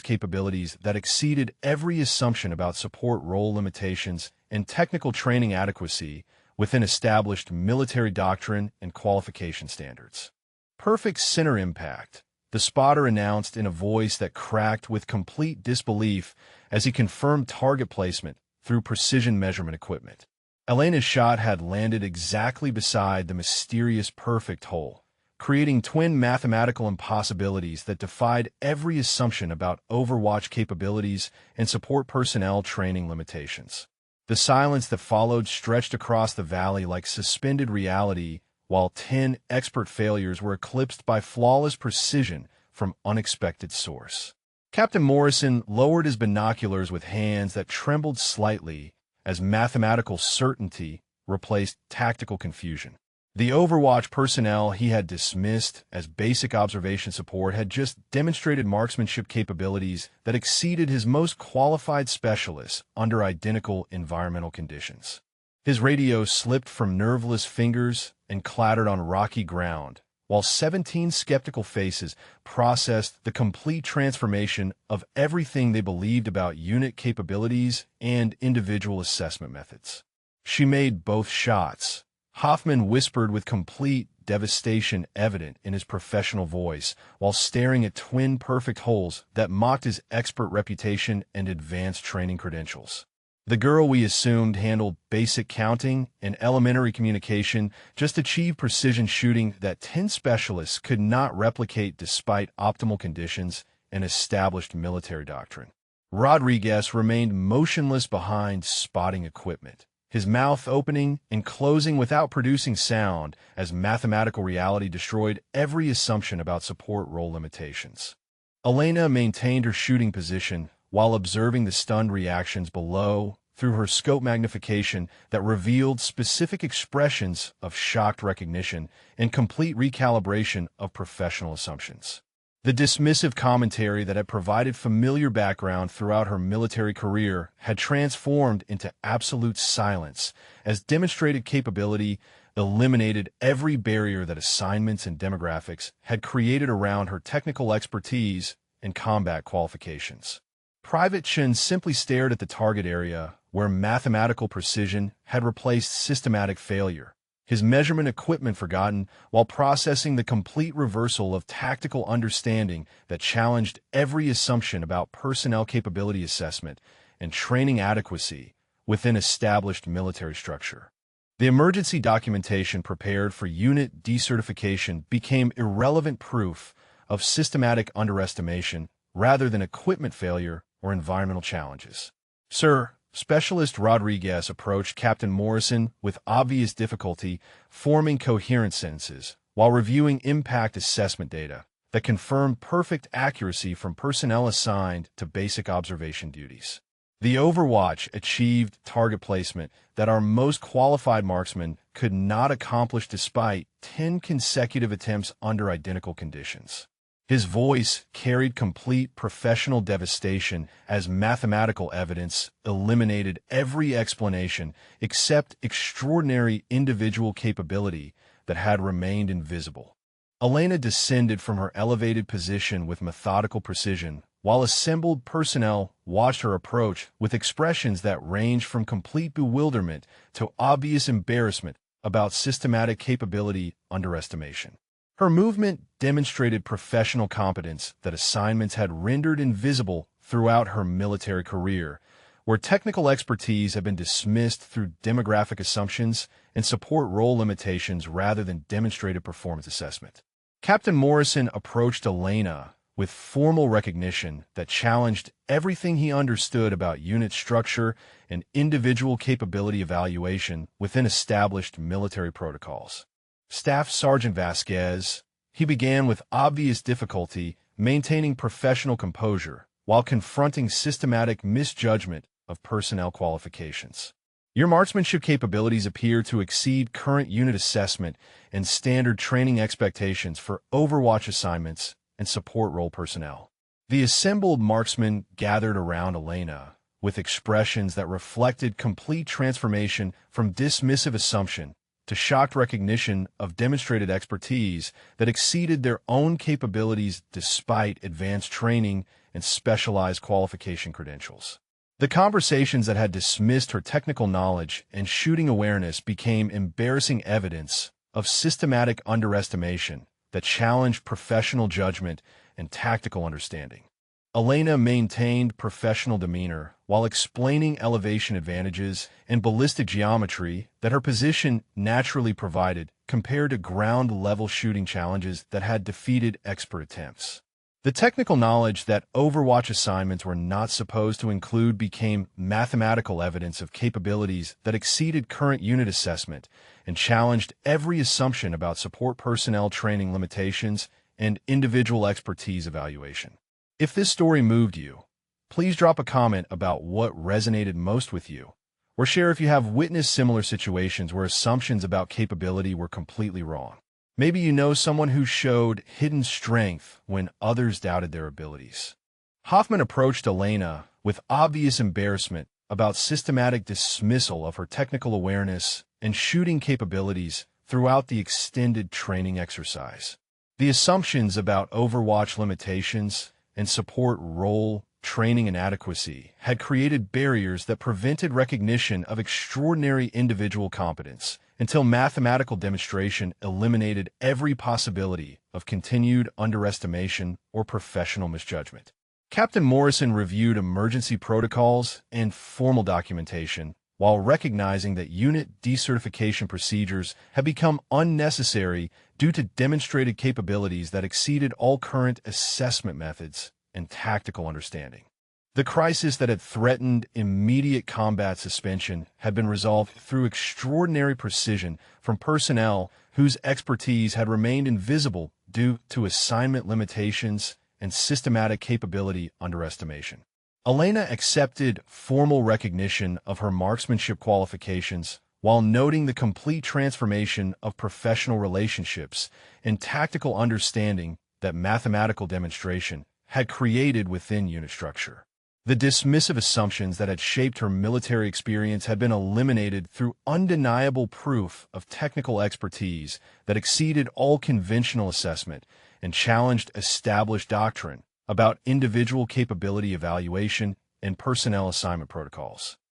capabilities that exceeded every assumption about support role limitations and technical training adequacy within established military doctrine and qualification standards. Perfect center impact, the spotter announced in a voice that cracked with complete disbelief as he confirmed target placement through precision measurement equipment. Elena's shot had landed exactly beside the mysterious perfect hole, creating twin mathematical impossibilities that defied every assumption about Overwatch capabilities and support personnel training limitations. The silence that followed stretched across the valley like suspended reality, while 10 expert failures were eclipsed by flawless precision from unexpected source. Captain Morrison lowered his binoculars with hands that trembled slightly as mathematical certainty replaced tactical confusion. The Overwatch personnel he had dismissed as basic observation support had just demonstrated marksmanship capabilities that exceeded his most qualified specialists under identical environmental conditions. His radio slipped from nerveless fingers and clattered on rocky ground, while 17 skeptical faces processed the complete transformation of everything they believed about unit capabilities and individual assessment methods. She made both shots, Hoffman whispered with complete devastation evident in his professional voice, while staring at twin perfect holes that mocked his expert reputation and advanced training credentials. The girl we assumed handled basic counting and elementary communication just achieved precision shooting that 10 specialists could not replicate despite optimal conditions and established military doctrine. Rodriguez remained motionless behind spotting equipment, his mouth opening and closing without producing sound as mathematical reality destroyed every assumption about support role limitations. Elena maintained her shooting position while observing the stunned reactions below through her scope magnification that revealed specific expressions of shocked recognition and complete recalibration of professional assumptions. The dismissive commentary that had provided familiar background throughout her military career had transformed into absolute silence as demonstrated capability eliminated every barrier that assignments and demographics had created around her technical expertise and combat qualifications. Private Chen simply stared at the target area where mathematical precision had replaced systematic failure, his measurement equipment forgotten while processing the complete reversal of tactical understanding that challenged every assumption about personnel capability assessment and training adequacy within established military structure. The emergency documentation prepared for unit decertification became irrelevant proof of systematic underestimation rather than equipment failure or environmental challenges. Sir, Specialist Rodriguez approached Captain Morrison with obvious difficulty forming coherent sentences while reviewing impact assessment data that confirmed perfect accuracy from personnel assigned to basic observation duties. The Overwatch achieved target placement that our most qualified marksmen could not accomplish despite 10 consecutive attempts under identical conditions. His voice carried complete professional devastation as mathematical evidence eliminated every explanation except extraordinary individual capability that had remained invisible. Elena descended from her elevated position with methodical precision, while assembled personnel watched her approach with expressions that ranged from complete bewilderment to obvious embarrassment about systematic capability underestimation. Her movement demonstrated professional competence that assignments had rendered invisible throughout her military career, where technical expertise had been dismissed through demographic assumptions and support role limitations rather than demonstrated performance assessment. Captain Morrison approached Elena with formal recognition that challenged everything he understood about unit structure and individual capability evaluation within established military protocols. Staff Sergeant Vasquez, he began with obvious difficulty maintaining professional composure while confronting systematic misjudgment of personnel qualifications. Your marksmanship capabilities appear to exceed current unit assessment and standard training expectations for Overwatch assignments and support role personnel. The assembled marksmen gathered around Elena with expressions that reflected complete transformation from dismissive assumption to shocked recognition of demonstrated expertise that exceeded their own capabilities despite advanced training and specialized qualification credentials. The conversations that had dismissed her technical knowledge and shooting awareness became embarrassing evidence of systematic underestimation that challenged professional judgment and tactical understanding. Elena maintained professional demeanor while explaining elevation advantages and ballistic geometry that her position naturally provided compared to ground-level shooting challenges that had defeated expert attempts. The technical knowledge that Overwatch assignments were not supposed to include became mathematical evidence of capabilities that exceeded current unit assessment and challenged every assumption about support personnel training limitations and individual expertise evaluation. If this story moved you, please drop a comment about what resonated most with you, or share if you have witnessed similar situations where assumptions about capability were completely wrong. Maybe you know someone who showed hidden strength when others doubted their abilities. Hoffman approached Elena with obvious embarrassment about systematic dismissal of her technical awareness and shooting capabilities throughout the extended training exercise. The assumptions about Overwatch limitations and support role training inadequacy had created barriers that prevented recognition of extraordinary individual competence until mathematical demonstration eliminated every possibility of continued underestimation or professional misjudgment. Captain Morrison reviewed emergency protocols and formal documentation while recognizing that unit decertification procedures had become unnecessary due to demonstrated capabilities that exceeded all current assessment methods and tactical understanding. The crisis that had threatened immediate combat suspension had been resolved through extraordinary precision from personnel whose expertise had remained invisible due to assignment limitations and systematic capability underestimation. Elena accepted formal recognition of her marksmanship qualifications while noting the complete transformation of professional relationships and tactical understanding that mathematical demonstration had created within unit structure. The dismissive assumptions that had shaped her military experience had been eliminated through undeniable proof of technical expertise that exceeded all conventional assessment and challenged established doctrine about individual capability evaluation and personnel assignment protocols.